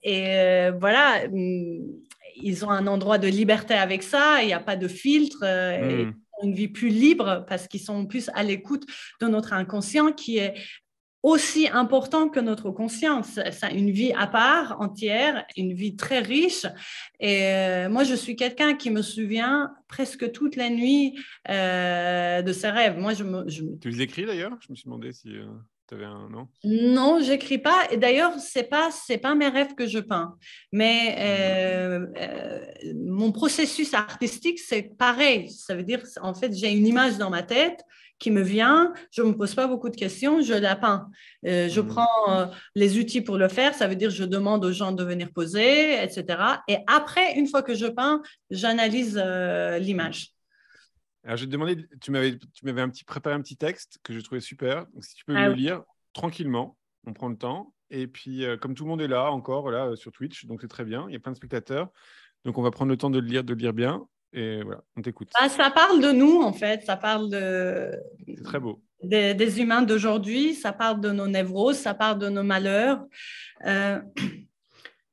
ils ont un endroit de liberté avec ça, il n'y a pas de filtre. Et une vie plus libre parce qu'ils sont plus à l'écoute de notre inconscient qui est aussi important que notre conscience. C'est une vie à part, entière, une vie très riche. Et moi, je suis quelqu'un qui me souvient presque toutes les nuits de ses rêves. Moi, Tu les écris d'ailleurs? Je me suis demandé si tu avais un nom. Non, j'écris pas. Et d'ailleurs, c'est pas mes rêves que je peins. Mais mon processus artistique, c'est pareil. Ça veut dire, en fait, j'ai une image dans ma tête qui me vient, je ne me pose pas beaucoup de questions, je la peins. Je prends les outils pour le faire, ça veut dire je demande aux gens de venir poser, etc. Et après, une fois que je peins, j'analyse l'image. Alors, je vais te demander, tu m'avais préparé un petit texte que je trouvais super. Donc, si tu peux Ah le oui. lire tranquillement, on prend le temps. Et puis, comme tout le monde est là encore là, sur Twitch, donc c'est très bien, il y a plein de spectateurs. Donc, on va prendre le temps de le lire bien. Et voilà, on t'écoute. Ah, ça parle de nous, en fait. Ça parle C'est très beau. des humains d'aujourd'hui, ça parle de nos névroses, ça parle de nos malheurs.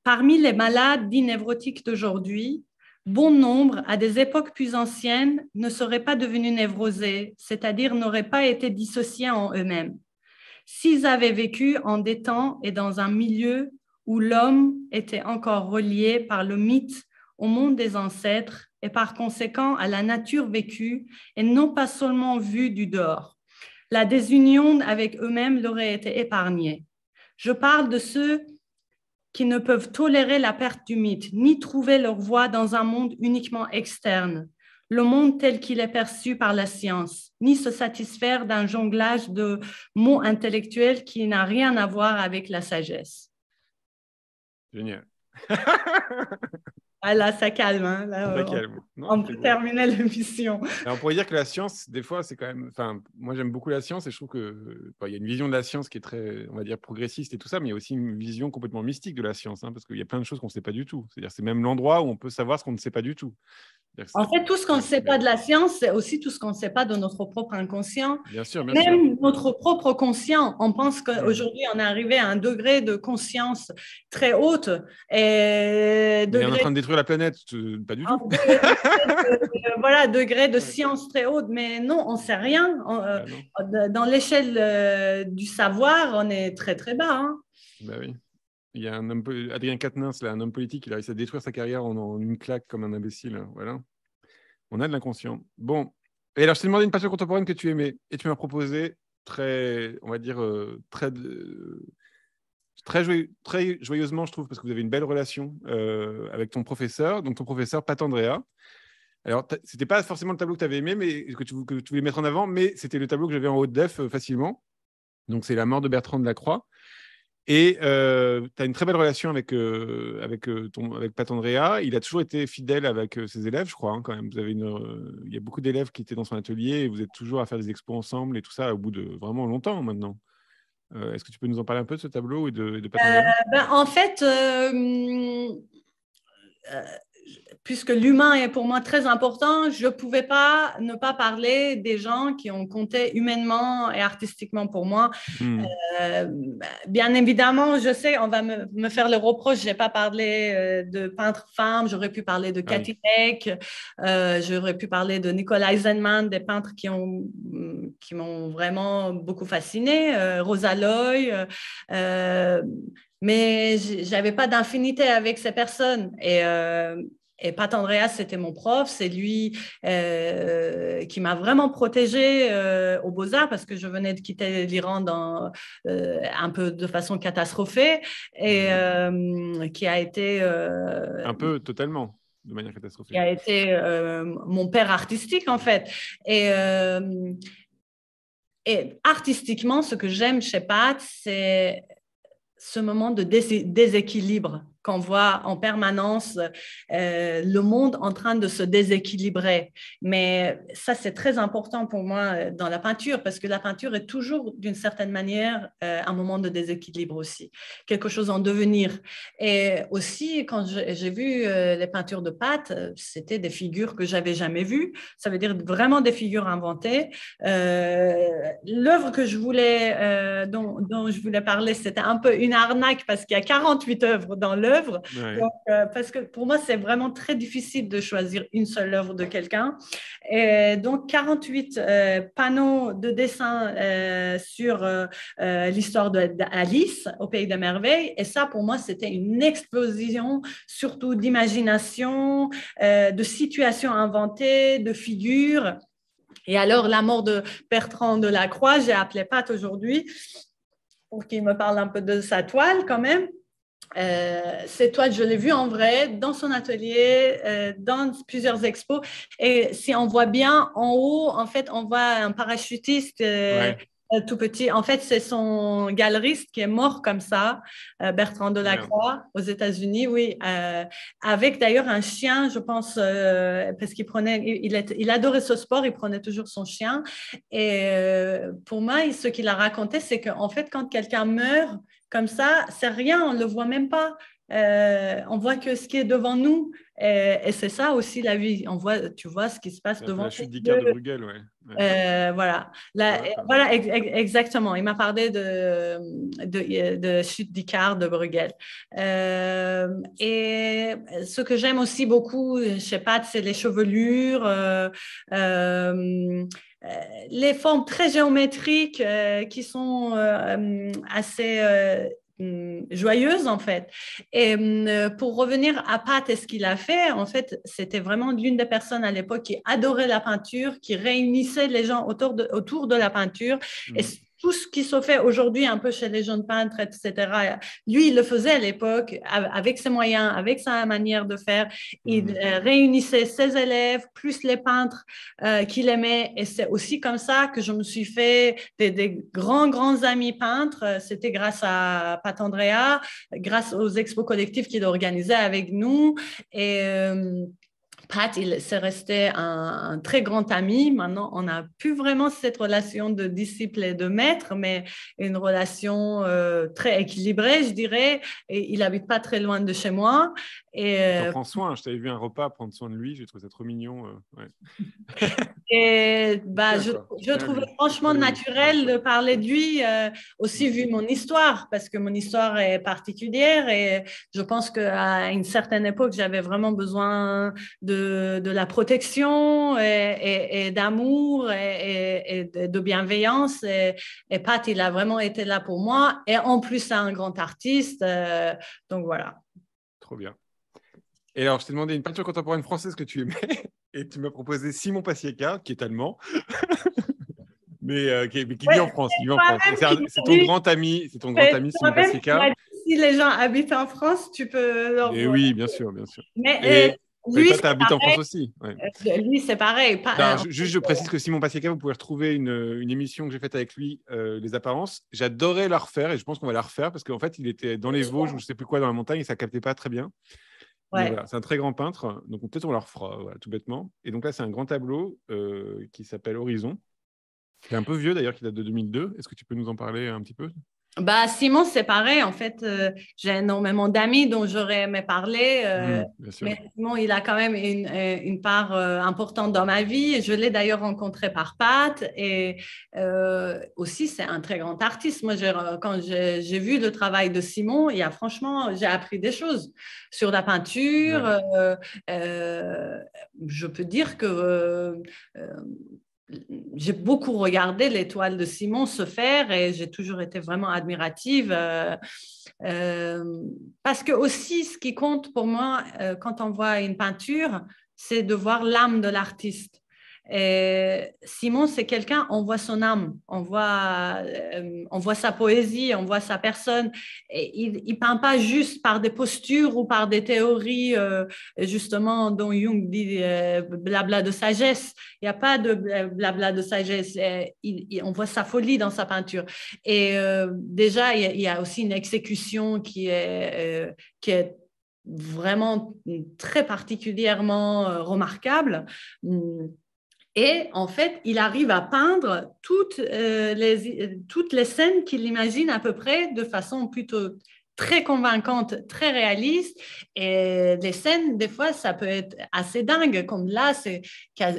Parmi les malades dits névrotiques d'aujourd'hui, bon nombre, à des époques plus anciennes, ne seraient pas devenus névrosés, c'est-à-dire n'auraient pas été dissociés en eux-mêmes. S'ils avaient vécu en des temps et dans un milieu où l'homme était encore relié par le mythe au monde des ancêtres et par conséquent à la nature vécue et non pas seulement vue du dehors, la désunion avec eux-mêmes leur aurait été épargnée. Je parle de ceux qui ne peuvent tolérer la perte du mythe, ni trouver leur voie dans un monde uniquement externe, le monde tel qu'il est perçu par la science, ni se satisfaire d'un jonglage de mots intellectuels qui n'a rien à voir avec la sagesse. Génial. Ah là, ça calme. Hein. Là, Ça calme. Non, on peut terminer l'émission. On pourrait dire que la science, des fois, c'est quand même. Enfin, moi, j'aime beaucoup la science et je trouve que il y a une vision de la science qui est très, on va dire, progressiste et tout ça, mais il y a aussi une vision complètement mystique de la science, hein, parce qu'il y a plein de choses qu'on ne sait pas du tout. C'est-à-dire, c'est même l'endroit où on peut savoir ce qu'on ne sait pas du tout. En fait, tout ce qu'on ne sait pas de la science, c'est aussi tout ce qu'on ne sait pas de notre propre inconscient. Bien sûr, bien Même sûr. notre propre conscient. On pense qu'aujourd'hui, on est arrivé à un degré de conscience très haute. Et Mais on est en train de détruire la planète, pas du tout. Voilà, degré de science très haute. Mais non, on ne sait rien. Dans l'échelle du savoir, on est très, très bas. Hein. Bah oui. Il y a Adrien Quatennens, là, un homme politique, il a réussi à détruire sa carrière en une claque comme un imbécile. Voilà. On a de l'inconscient. Bon. Et alors, je t'ai demandé une peinture contemporaine que tu aimais. Et tu m'as proposé très, on va dire, très joyeusement, je trouve, parce que vous avez une belle relation avec ton professeur. Donc, ton professeur, Pat Andrea. Alors, c'était pas forcément le tableau que tu avais aimé, mais que tu voulais mettre en avant, mais c'était le tableau que j'avais en haute def facilement. Donc, c'est La mort de Bertrand de Lacroix. Et tu as une très belle relation avec Pat Andrea. Il a toujours été fidèle avec ses élèves, je crois, hein, quand même. Il y a beaucoup d'élèves qui étaient dans son atelier et vous êtes toujours à faire des expos ensemble et tout ça au bout de vraiment longtemps maintenant. Est-ce que tu peux nous en parler un peu de ce tableau et de Pat Andrea? En fait, puisque l'humain est pour moi très important, je ne pouvais pas ne pas parler des gens qui ont compté humainement et artistiquement pour moi. Bien évidemment, je sais, on va me faire le reproche, je n'ai pas parlé de peintres femmes, j'aurais pu parler de Cathy Beck, j'aurais pu parler de Nicolas Eisenman, des peintres qui m'ont vraiment beaucoup fasciné, Rosa Loy, mais je n'avais pas d'infinité avec ces personnes. Et Pat Andreas, c'était mon prof, c'est lui qui m'a vraiment protégée aux Beaux-Arts parce que je venais de quitter l'Iran un peu de façon catastrophée et qui a été… un peu, totalement, de manière catastrophique. Qui a été mon père artistique, en fait. Et artistiquement, ce que j'aime chez Pat, c'est ce moment de déséquilibre qu'on voit en permanence le monde en train de se déséquilibrer. Mais ça, c'est très important pour moi dans la peinture, parce que la peinture est toujours, d'une certaine manière, un moment de déséquilibre aussi, quelque chose en devenir. Et aussi, quand j'ai vu les peintures de Pat, c'était des figures que j'avais jamais vues. Ça veut dire vraiment des figures inventées. L'œuvre que je voulais, dont je voulais parler, c'était un peu une arnaque parce qu'il y a 48 œuvres dans l'œuvre. Ouais. Donc, parce que pour moi, c'est vraiment très difficile de choisir une seule œuvre de quelqu'un. Et donc, 48 panneaux de dessin sur l'histoire d'Alice au Pays des Merveilles. Et ça, pour moi, c'était une explosion, surtout d'imagination, de situations inventées, de figures. Et alors, la mort de Bertrand Delacroix, j'ai appelé Pat aujourd'hui pour qu'il me parle un peu de sa toile quand même. Cette toile, je l'ai vue en vrai dans son atelier, dans plusieurs expos. Et si on voit bien en haut, en fait, on voit un parachutiste Ouais. tout petit. En fait, c'est son galeriste qui est mort comme ça, Bertrand Merde. Delacroix, aux États-Unis, oui, avec d'ailleurs un chien, je pense, parce qu'il prenait, il adorait ce sport, il prenait toujours son chien. Et pour moi, ce qu'il a raconté, c'est qu'en fait, quand quelqu'un meurt, comme ça, c'est rien, on ne le voit même pas. On voit que ce qui est devant nous. Et c'est ça aussi la vie. Tu vois ce qui se passe C'est un peu devant la tes chute d'Icare de yeux. Bruegel, ouais. Voilà. Ouais, Voilà, exactement. Il m'a parlé de chute d'Icare de Bruegel. Et ce que j'aime aussi beaucoup chez Pat, c'est les chevelures. Les formes très géométriques qui sont assez joyeuses en fait. Et pour revenir à Pat et ce qu'il a fait, en fait, c'était vraiment l'une des personnes à l'époque qui adorait la peinture, qui réunissait les gens autour de la peinture. Et tout ce qui se fait aujourd'hui un peu chez les jeunes peintres, etc., lui, il le faisait à l'époque avec ses moyens, avec sa manière de faire. Il réunissait ses élèves, plus les peintres qu'il aimait. Et c'est aussi comme ça que je me suis fait des grands amis peintres. C'était grâce à Pat Andrea, grâce aux expos collectifs qu'il organisait avec nous. Et Pat, c'est resté un très grand ami. Maintenant, on n'a plus vraiment cette relation de disciple et de maître, mais une relation très équilibrée, je dirais. Et il n'habite pas très loin de chez moi. Et t'en prends soin. Je t'avais vu un repas prendre soin de lui. J'ai trouvé ça trop mignon. Ouais. Et bah, je trouvais franchement lui. naturel de parler de lui, aussi vu mon histoire, parce que mon histoire est particulière et je pense qu'à une certaine époque, j'avais vraiment besoin de la protection et d'amour et de bienveillance. Et Pat, il a vraiment été là pour moi. Et en plus, c'est un grand artiste. Donc voilà. Trop bien. Et alors, je t'ai demandé une peinture contemporaine française que tu aimais, et tu m'as proposé Simon Pasieka, qui est allemand, mais qui vit en France. C'est ton grand ami, Simon Pasieka. Si les gens habitent en France, tu peux leur Et oui, bien sûr. Mais Et toi, tu habites en France aussi. Ouais. Lui, c'est pareil. Juste, je précise que Simon Pasieka, vous pouvez retrouver une émission que j'ai faite avec lui, Les Apparences. J'adorais la refaire, et je pense qu'on va la refaire, parce qu'en fait, il était dans les Vosges, ou je ne sais plus quoi, dans la montagne, et ça ne captait pas très bien. Ouais. Voilà, c'est un très grand peintre, donc peut-être on la refera, voilà, tout bêtement. Et donc là, c'est un grand tableau qui s'appelle Horizon, qui est un peu vieux d'ailleurs, qui date de 2002. Est-ce que tu peux nous en parler un petit peu ? Bah, Simon, c'est pareil. En fait, j'ai énormément d'amis dont j'aurais aimé parler. Mais Simon, il a quand même une part importante dans ma vie. Je l'ai d'ailleurs rencontré par Pat. Et aussi, c'est un très grand artiste. Moi, quand j'ai vu le travail de Simon, franchement, j'ai appris des choses sur la peinture. Je peux dire que j'ai beaucoup regardé les toiles de Simon se faire et j'ai toujours été vraiment admirative parce que aussi ce qui compte pour moi quand on voit une peinture, c'est de voir l'âme de l'artiste. Et Simon, c'est quelqu'un, on voit son âme, on voit sa poésie, on voit sa personne. Et il ne peint pas juste par des postures ou par des théories, justement, dont Jung dit blabla de sagesse. Il n'y a pas de blabla de sagesse. On voit sa folie dans sa peinture. Et déjà, il y a aussi une exécution qui est vraiment très particulièrement remarquable. Et en fait, il arrive à peindre toutes les scènes qu'il imagine à peu près de façon plutôt très convaincante, très réaliste. Et les scènes, des fois, ça peut être assez dingue, comme là, c'est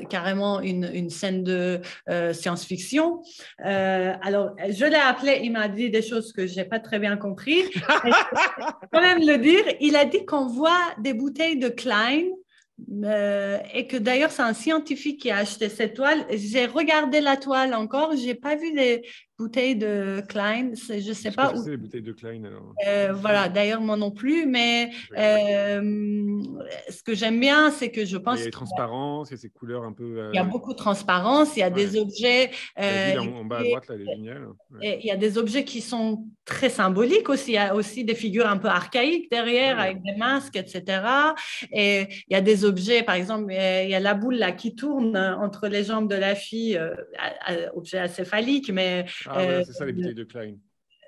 carrément une scène de science-fiction. Alors, je l'ai appelé, il m'a dit des choses que je n'ai pas très bien compris. Mais je vais quand même le dire. Il a dit qu'on voit des bouteilles de Klein et que d'ailleurs, c'est un scientifique qui a acheté cette toile. J'ai regardé la toile encore, je n'ai pas vu les bouteilles de Klein. Je ne sais Je sais pas pas ce que où. c'est les bouteilles de Klein alors. Voilà, d'ailleurs, moi non plus, mais ce que j'aime bien, c'est que je Il y pense a les qu'il transparences, il y a ces couleurs un peu. y a beaucoup de transparence, il y a Ouais. des objets. La ville en bas à droite, là, elle est géniale. Ouais. Et il y a des objets qui sont très symboliques aussi. Il y a aussi des figures un peu archaïques derrière, Ouais. avec des masques, etc. Et il y a des objets, par exemple, il y a la boule là, qui tourne entre les jambes de la fille, objet assez phallique, mais Ah, voilà, c'est ça, les bouteilles de Klein.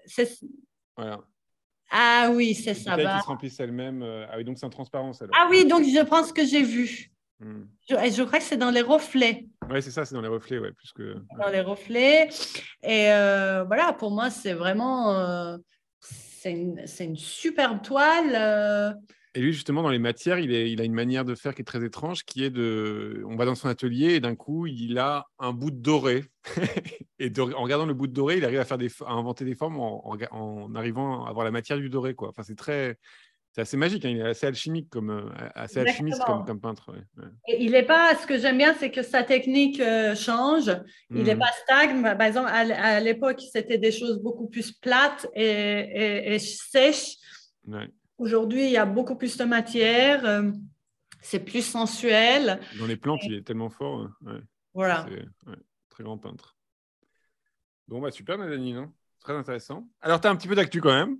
c'est... Voilà. Ah oui, c'est Les ça. bouteilles qui se remplissent elles-mêmes. Ah oui, donc c'est en transparence alors. Ah oui, donc je pense que j'ai vu. Hmm. Je crois que c'est dans les reflets. Ouais, c'est ça, c'est dans les reflets, ouais, plus que. Ouais. Dans les reflets. Et voilà, pour moi, c'est vraiment c'est une superbe toile. Et lui, justement, dans les matières, il a une manière de faire qui est très étrange, qui est de. On va dans son atelier et d'un coup, il a un bout de doré. Et en regardant le bout de doré, il arrive à inventer des formes en arrivant à avoir la matière du doré, quoi. Enfin, c'est assez magique, hein. Il est assez alchimique, assez alchimiste Exactement. comme peintre. Ouais. Ouais. Et il n'est pas, ce que j'aime bien, c'est que sa technique change. Il n'est pas Mhm. stagne. Par exemple, à l'époque, c'était des choses beaucoup plus plates et sèches. Ouais. Aujourd'hui, il y a beaucoup plus de matière. C'est plus sensuel. Dans les plantes, il est tellement fort. Ouais. Voilà. C'est très grand peintre. Bon, bah super, Nadine, hein. Très intéressant. Alors, tu as un petit peu d'actu quand même.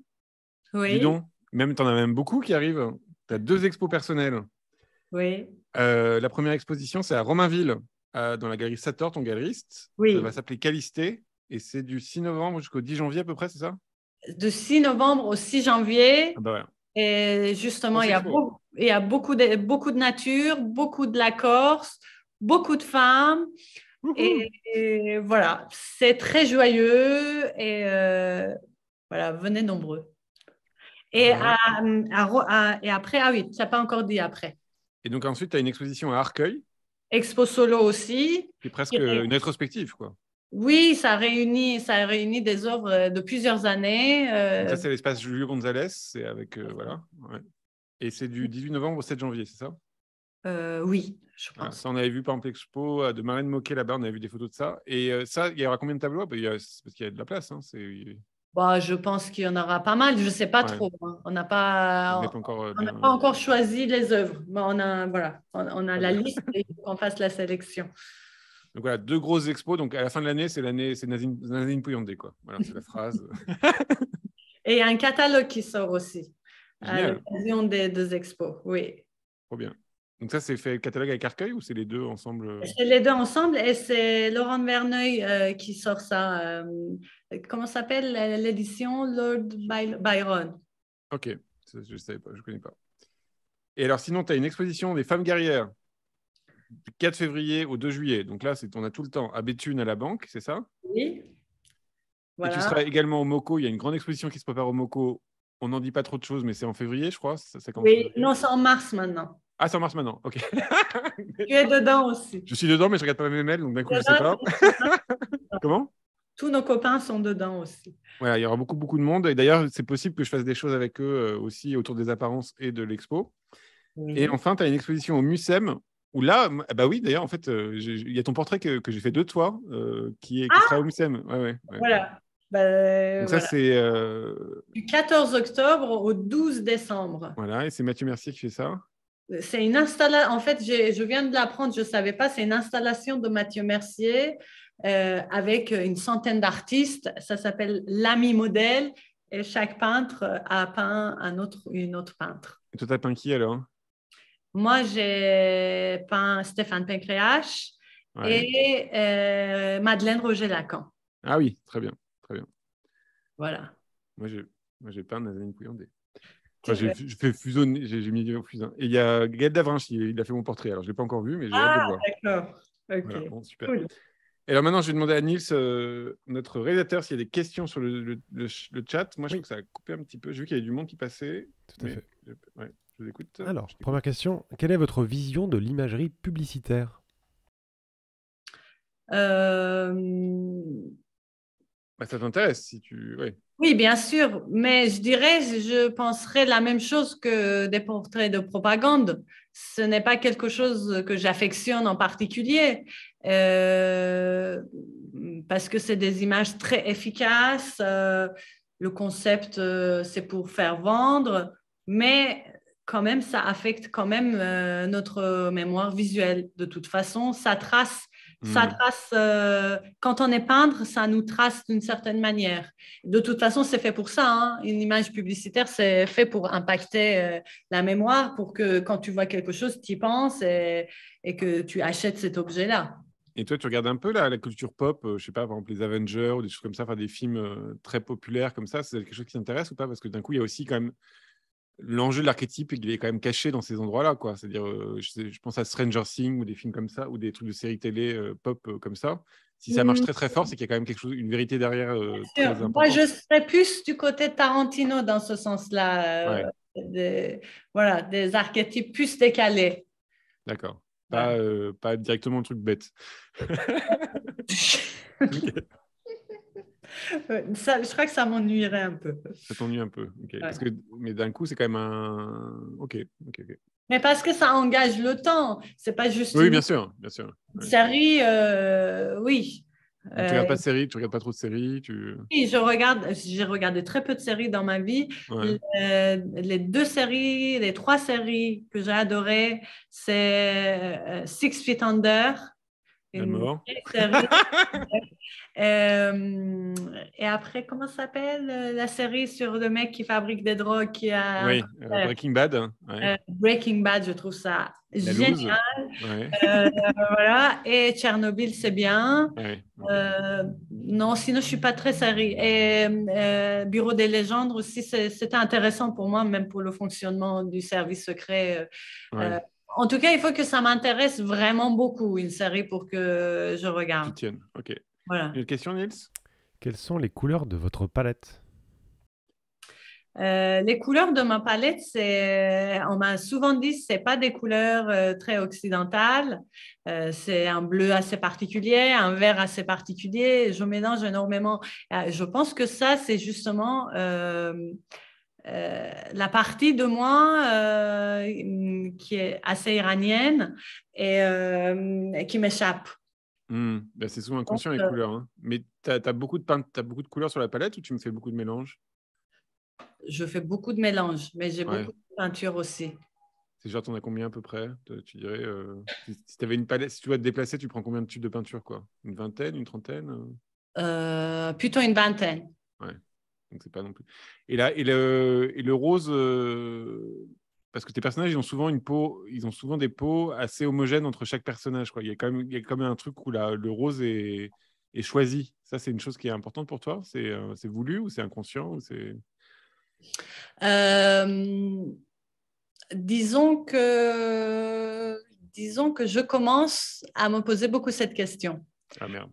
Dis Oui, donc, même, tu en as même beaucoup qui arrivent. Tu as 2 expos personnelles. oui, La première exposition, c'est à Romainville, dans la galerie Sator, ton galeriste. Ça va oui. s'appeler Calisté et c'est du 6 novembre jusqu'au 10 janvier à peu près, c'est ça? De 6 novembre au 6 janvier. Ah bah voilà. Et justement, Grosse expo. il y a beaucoup de nature, beaucoup de la Corse, beaucoup de femmes. Wouhou. Et voilà, c'est très joyeux. Et voilà, venez nombreux. Et, Ouais. et après, ah oui, tu n'as pas encore dit après. Et donc ensuite, tu as une exposition à Arcueil, Expo solo aussi. qui est presque une rétrospective, quoi. Oui, ça réunit des œuvres de plusieurs années. Donc ça, c'est l'espace Julio González, c'est avec, voilà. Ouais. Et c'est du 18 novembre au 7 janvier, c'est ça? Oui, je Voilà. pense. Ça, on avait vu par exemple l'expo de Marlène Moquet là-bas, on avait vu des photos de ça. Et ça, il y aura combien de tableaux? Bah, c'est parce qu'il y a de la place. Hein. Bon, je pense qu'il y en aura pas mal. Je ne sais pas Ouais, trop, hein. vous n'avez pas encore On n'a bien. pas encore choisi les œuvres. Mais on a, voilà, on a Très la bien. liste et il faut qu'on fasse la sélection. Donc voilà, 2 grosses expos. Donc à la fin de l'année, c'est Nazine Pouillandé, quoi. Voilà, c'est la phrase. Et il y a un catalogue qui sort aussi à Génial, l'occasion des 2 expos. Oui. trop bien. Donc ça, c'est fait le catalogue avec Arcueil ou c'est les deux ensemble? C'est les deux ensemble et c'est Laurent Verneuil qui sort ça. Comment s'appelle l'édition? Lord Byron. Ok, ça, je ne savais pas, je ne connais pas. Et alors sinon, tu as une exposition des femmes guerrières du 4 février au 2 juillet. Donc là, on a tout le temps à Béthune à la Banque, c'est ça? Oui, Et tu voilà. seras également au MoCo. Il y a une grande exposition qui se prépare au MoCo. On n'en dit pas trop de choses, mais c'est en février, je crois. Ça commence en Oui, février. non, c'est en mars maintenant. Ah, c'est en mars maintenant. Ok. Tu es dedans aussi. Je suis dedans, mais je regarde pas mes mails, donc d'un coup, je sais Dedans, pas. Comment? tous nos copains sont dedans aussi. Voilà, il y aura beaucoup, beaucoup de monde. Et d'ailleurs, c'est possible que je fasse des choses avec eux aussi autour des apparences et de l'expo. Et Oui. enfin, tu as une exposition au Mucem où là, bah oui, d'ailleurs, en fait, il y a ton portrait que j'ai fait de toi qui sera au Mucem. Ouais, ouais, ouais. Voilà. Ben, Donc ça, voilà. c'est Du 14 octobre au 12 décembre. voilà, et c'est Mathieu Mercier qui fait ça. C'est une installation. En fait, je viens de l'apprendre, je ne savais pas. C'est une installation de Mathieu Mercier avec une centaine d'artistes. Ça s'appelle l'Ami Modèle. Et chaque peintre a peint une autre peintre. Et toi, t'as peint qui alors? Moi, j'ai peint Stéphane Pécréache Ouais. et Madeleine Roger-Lacan. Ah oui, très bien, très bien. Voilà. Moi, j'ai peint Nazanine Pouillandé. Enfin, je fais fusionner, j'ai mis au fusain. Et il y a Gaël Davrinch, il a fait mon portrait. Alors, je ne l'ai pas encore vu, mais j'ai hâte de le voir. D'accord. Ok. Voilà, bon, super. Cool. Et alors maintenant, je vais demander à Nils, notre réalisateur, s'il y a des questions sur le chat. Moi, je trouve que ça a coupé un petit peu. J'ai vu qu'il y avait du monde qui passait. Tout à fait. Ouais, je vous écoute. Alors, première question. Quelle est votre vision de l'imagerie publicitaire? Euh, Bah, ça t'intéresse si tu. Ouais. Oui, bien sûr, mais je penserais la même chose que des portraits de propagande. Ce n'est pas quelque chose que j'affectionne en particulier, parce que c'est des images très efficaces. Le concept, c'est pour faire vendre, mais quand même, ça affecte quand même notre mémoire visuelle. De toute façon, ça trace. Quand on est peintre, ça nous trace d'une certaine manière. De toute façon, c'est fait pour ça, hein. Une image publicitaire, c'est fait pour impacter la mémoire, pour que quand tu vois quelque chose, tu y penses et que tu achètes cet objet-là. Et toi, tu regardes un peu la culture pop, je sais pas, par exemple les Avengers ou des choses comme ça, enfin des films très populaires comme ça, c'est quelque chose qui t'intéresse ou pas? Parce que d'un coup, il y a aussi quand même l'enjeu de l'archétype, il est quand même caché dans ces endroits-là, quoi. C'est-à-dire, je pense à Stranger Things ou des films comme ça, ou des trucs de séries télé pop comme ça. Si ça marche très très fort, c'est qu'il y a quand même quelque chose, une vérité derrière très importante. Moi, je serais plus du côté de Tarantino dans ce sens-là. Voilà, des archétypes plus décalés. D'accord. Voilà. Pas directement un truc bête. Okay. Ça, je crois que ça m'ennuierait un peu. Ça t'ennuie un peu. Okay. Ouais. Mais d'un coup, c'est quand même un. Ok. Mais parce que ça engage le temps. C'est pas juste Oui, bien sûr. Une série, oui. Donc, tu regardes pas de séries, tu regardes pas trop de séries, Oui, j'ai regardé très peu de séries dans ma vie. Ouais. Les 3 séries que j'ai adorées, c'est Six Feet Under, La une mort. série. Et après, comment ça s'appelle la série sur le mec qui fabrique des drogues qui a Oui, Breaking Bad. Ouais. Breaking Bad, je trouve ça La génial. loose. Ouais. Voilà. Et Tchernobyl, c'est bien. Ouais. Non, sinon, je suis pas très série. Et Bureau des légendes aussi, c'était intéressant pour moi, même pour le fonctionnement du service secret. Ouais. En tout cas, il faut que ça m'intéresse vraiment beaucoup, une série, pour que je regarde. Tu tiennes. Ok. Voilà. Une question, Nils? Quelles sont les couleurs de votre palette? Les couleurs de ma palette, on m'a souvent dit que ce n'est pas des couleurs très occidentales. C'est un bleu assez particulier, un vert assez particulier. Je mélange énormément. Je pense que ça, c'est justement la partie de moi qui est assez iranienne et qui m'échappe. Ben, c'est souvent inconscient les couleurs. Hein. Mais tu as beaucoup de couleurs sur la palette ou tu me fais beaucoup de mélanges? Je fais beaucoup de mélanges, mais j'ai Ouais. beaucoup de peinture aussi. C'est genre, t'en as combien à peu près? Tu dirais, si tu avais une palette, si tu dois te déplacer, tu prends combien de tubes de peinture, quoi? Une vingtaine, une trentaine? Plutôt une vingtaine. Ouais, donc c'est pas non plus. Et le rose, parce que tes personnages, ils ont souvent des peaux assez homogènes entre chaque personnage, quoi. Il y a quand même un truc où le rose est choisi. Ça, c'est une chose qui est importante pour toi? C'est voulu ou c'est inconscient ou c'est... Disons que je commence à me poser beaucoup cette question. Ah merde.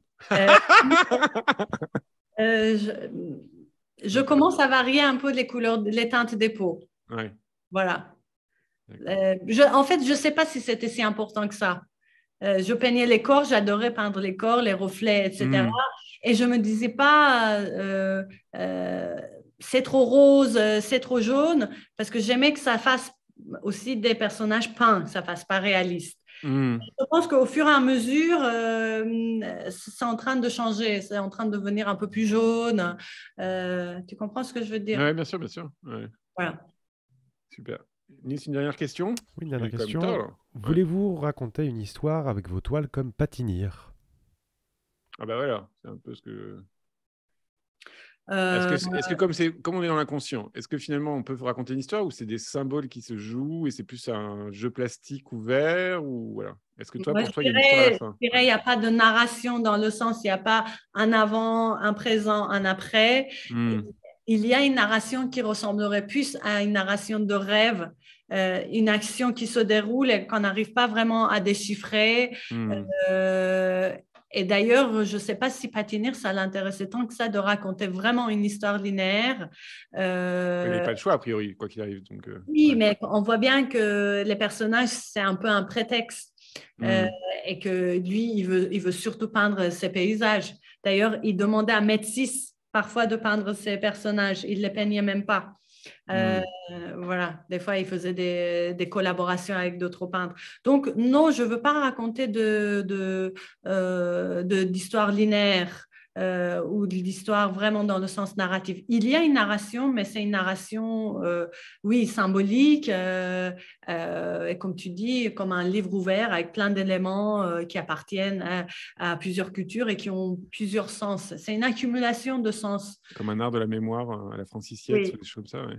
Je commence à varier un peu les couleurs, les teintes des peaux. Ouais. Voilà. En fait, je ne sais pas si c'était si important que ça. Je peignais les corps, j'adorais peindre les corps, les reflets, etc. Et je ne me disais pas c'est trop rose, c'est trop jaune, parce que j'aimais que ça fasse aussi des personnages peints, que ça ne fasse pas réaliste. Je pense qu'au fur et à mesure, c'est en train de changer, c'est en train de devenir un peu plus jaune. Tu comprends ce que je veux dire? Oui, bien sûr, bien sûr. Ouais. Voilà. Super. Nils, une dernière question? Oui, une dernière question. Voulez-vous raconter une histoire avec vos toiles comme Patinir? Ah bah voilà, c'est un peu ce que... Est-ce que comme on est dans l'inconscient, est-ce que finalement on peut raconter une histoire ou c'est des symboles qui se jouent et c'est plus un jeu plastique ouvert ou voilà? Est-ce que pour toi, il y a une histoire à la fin? Je dirais, il n'y a pas de narration dans le sens, il n'y a pas un avant, un présent, un après. il y a une narration qui ressemblerait plus à une narration de rêve, une action qui se déroule et qu'on n'arrive pas vraiment à déchiffrer. Et d'ailleurs, je ne sais pas si Patinir, ça l'intéressait tant que ça de raconter vraiment une histoire linéaire. Il n'avait pas le choix, a priori, quoi qu'il arrive. Donc, oui, ouais. mais on voit bien que les personnages, c'est un peu un prétexte. Et que lui, il veut surtout peindre ses paysages. D'ailleurs, il demandait à Métis parfois de peindre ses personnages. Il ne les peignait même pas. Voilà, des fois, il faisait des collaborations avec d'autres peintres. Donc, non, je ne veux pas raconter d'histoire linéaire ou de l'histoire vraiment dans le sens narratif. Il y a une narration, mais c'est une narration, oui, symbolique, et comme tu dis, comme un livre ouvert avec plein d'éléments qui appartiennent à plusieurs cultures et qui ont plusieurs sens. C'est une accumulation de sens. Comme un art de la mémoire à la Francis Siet, Oui. des choses comme ça, ouais.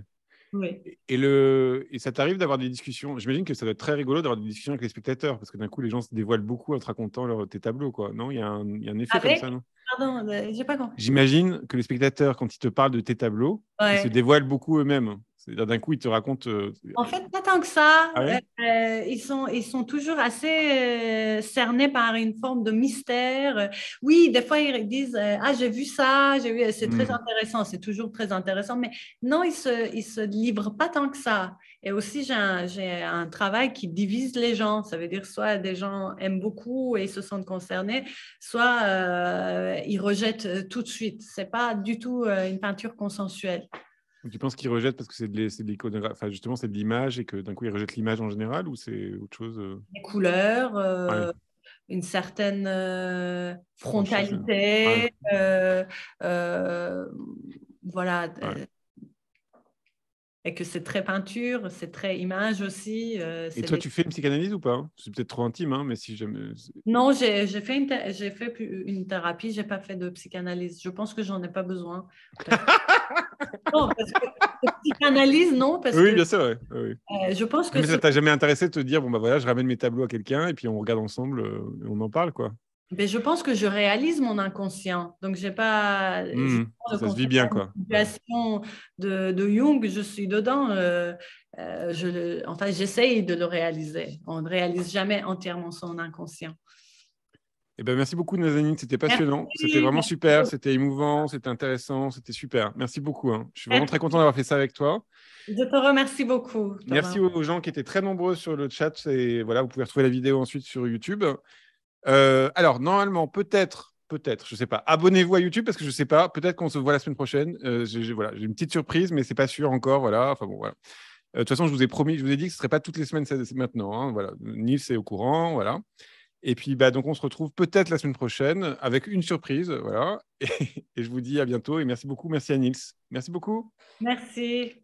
Oui. Et ça t'arrive d'avoir des discussions? J'imagine que ça doit être très rigolo d'avoir des discussions avec les spectateurs, parce que d'un coup, les gens se dévoilent beaucoup en te racontant tes tableaux, quoi. Non, il y a un effet comme ça, non? Pardon, j'ai pas compris. J'imagine que les spectateurs, quand ils te parlent de tes tableaux, ils se dévoilent beaucoup eux-mêmes. C'est-à-dire, d'un coup, ils te racontent... En fait, pas tant que ça. Ah ouais? Ils sont toujours assez cernés par une forme de mystère. Oui, des fois, ils disent ah, j'ai vu ça, j'ai vu... c'est très intéressant, c'est toujours très intéressant. Mais non, ils se livrent pas tant que ça. Et aussi, j'ai un travail qui divise les gens. Ça veut dire soit des gens aiment beaucoup et ils se sentent concernés, soit ils rejettent tout de suite. C'est pas du tout une peinture consensuelle. Tu penses qu'ils rejettent parce que c'est de l'iconographie, enfin, justement, c'est de l'image et que d'un coup, ils rejettent l'image en général, ou c'est autre chose? Des couleurs, Ouais. une certaine Franchise. frontalité, Ouais. voilà. Ouais. Et que c'est très peinture, c'est très image aussi. Et toi, tu fais une psychanalyse ou pas, hein? C'est peut-être trop intime, hein, mais si jamais... Non, j'ai fait une thérapie, j'ai pas fait de psychanalyse. Je pense que j'en ai pas besoin. Non, parce que psychanalyse, non, parce Oui, que bien sûr, ouais. Oui. je pense que Mais ça t'a jamais intéressé de te dire, bon, bah voilà, je ramène mes tableaux à quelqu'un et puis on regarde ensemble, et on en parle, quoi. mais je pense que je réalise mon inconscient. Donc, j'ai pas Ça se vit bien, quoi. la situation de Jung, je suis dedans. Enfin, j'essaye de le réaliser. On ne réalise jamais entièrement son inconscient. Eh ben, merci beaucoup, Nazanin. C'était passionnant. Merci. C'était vraiment super. C'était émouvant. C'était intéressant. C'était super. Merci beaucoup, hein. Je suis vraiment très content d'avoir fait ça avec toi. Je te remercie beaucoup, Thomas. Merci aux gens qui étaient très nombreux sur le chat. Et voilà, vous pouvez retrouver la vidéo ensuite sur YouTube. Alors, normalement, peut-être, je ne sais pas. Abonnez-vous à YouTube parce que je ne sais pas. Peut-être qu'on se voit la semaine prochaine. Voilà, j'ai une petite surprise, mais ce n'est pas sûr encore. Voilà. Enfin bon, voilà. De toute façon, je vous ai promis, je vous ai dit que ce ne serait pas toutes les semaines maintenant, hein. Voilà. Nils est au courant. Voilà. Et puis, bah, donc, on se retrouve peut-être la semaine prochaine avec une surprise. Voilà. Et je vous dis à bientôt et merci beaucoup. Merci à Nils. Merci beaucoup. Merci.